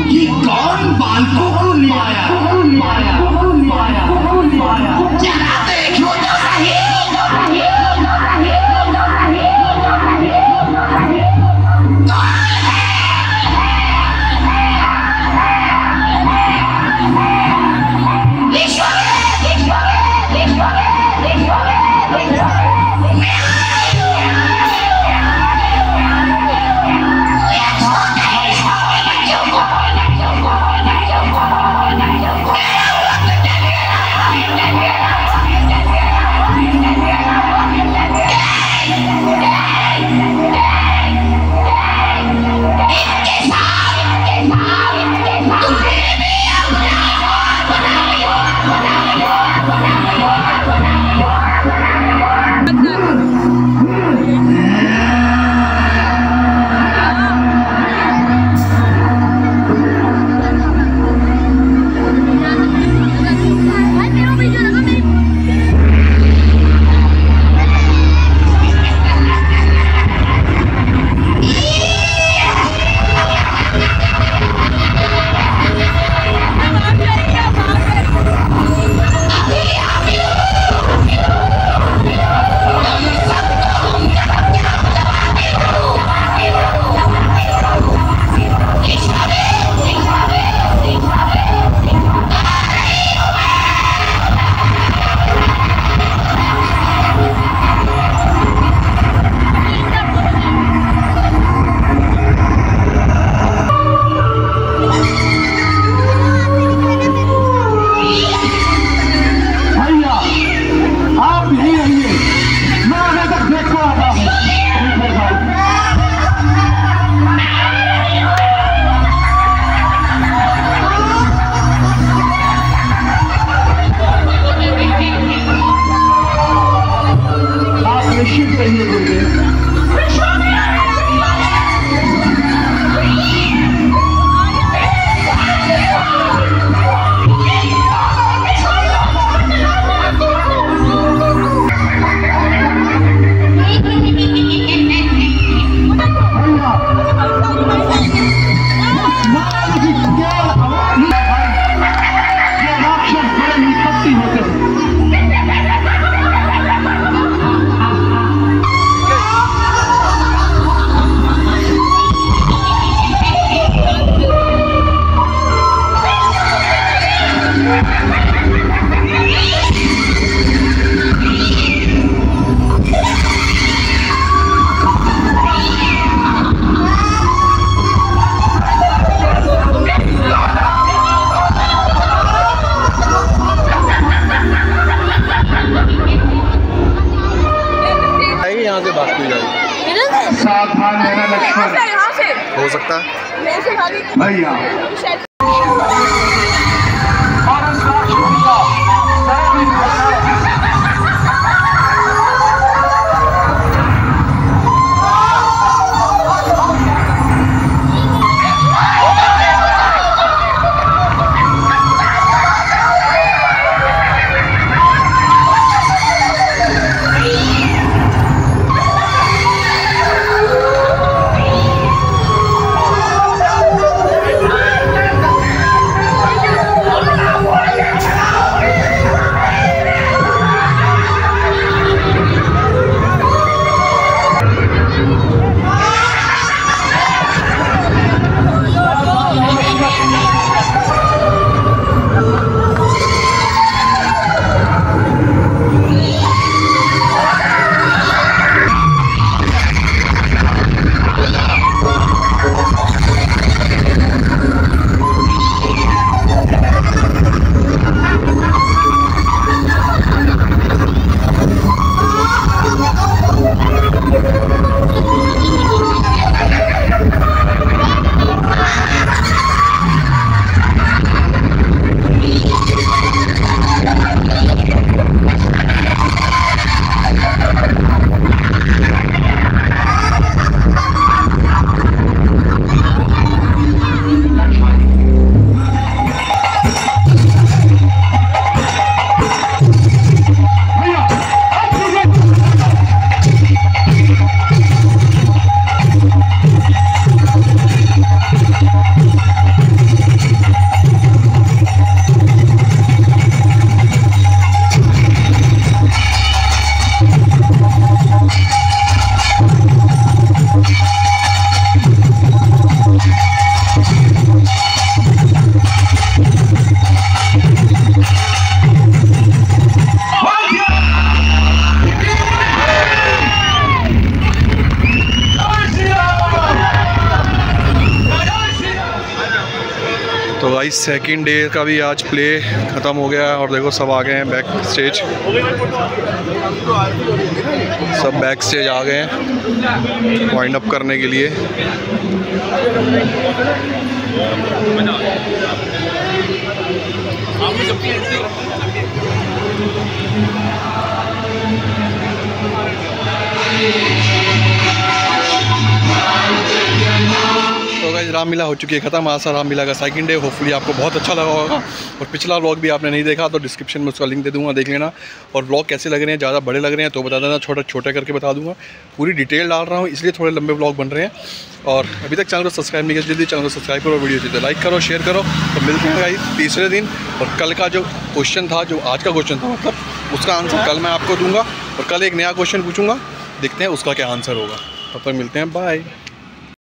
ये कौन बालकों को ले आया? जरा देखो तो सही। भैया तो भाई सेकंड डे का भी आज प्ले ख़त्म हो गया है और देखो सब आ गए हैं बैक स्टेज, सब बैक स्टेज आ गए हैं वाइंड अप करने के लिए। तो गाइस रामलीला हो चुकी है ख़त्म। आज रामलीला का सेकंड डे, होपफुली आपको बहुत अच्छा लगा होगा। और पिछला व्लॉग भी आपने नहीं देखा तो डिस्क्रिप्शन में उसका लिंक दे दूंगा, देख लेना। और व्लॉग कैसे लग रहे हैं, ज़्यादा बड़े लग रहे हैं तो बता देना, छोटे करके बता दूंगा। पूरी डिटेल डाल रहा हूँ इसलिए थोड़े लंबे व्लॉग बन रहे हैं। और अभी तक चैनल को सब्सक्राइब नहीं किया, जल्दी चैनल को सब्सक्राइब करो, वीडियो चाहिए लाइक करो, शेयर करो। तो मिलते हैं गाइस तीसरे दिन। और कल का जो क्वेश्चन था, जो आज का क्वेश्चन था मतलब, उसका आंसर कल मैं आपको दूँगा। और कल एक नया क्वेश्चन पूछूंगा, देखते हैं उसका क्या आंसर होगा। तब तक मिलते हैं, बाय।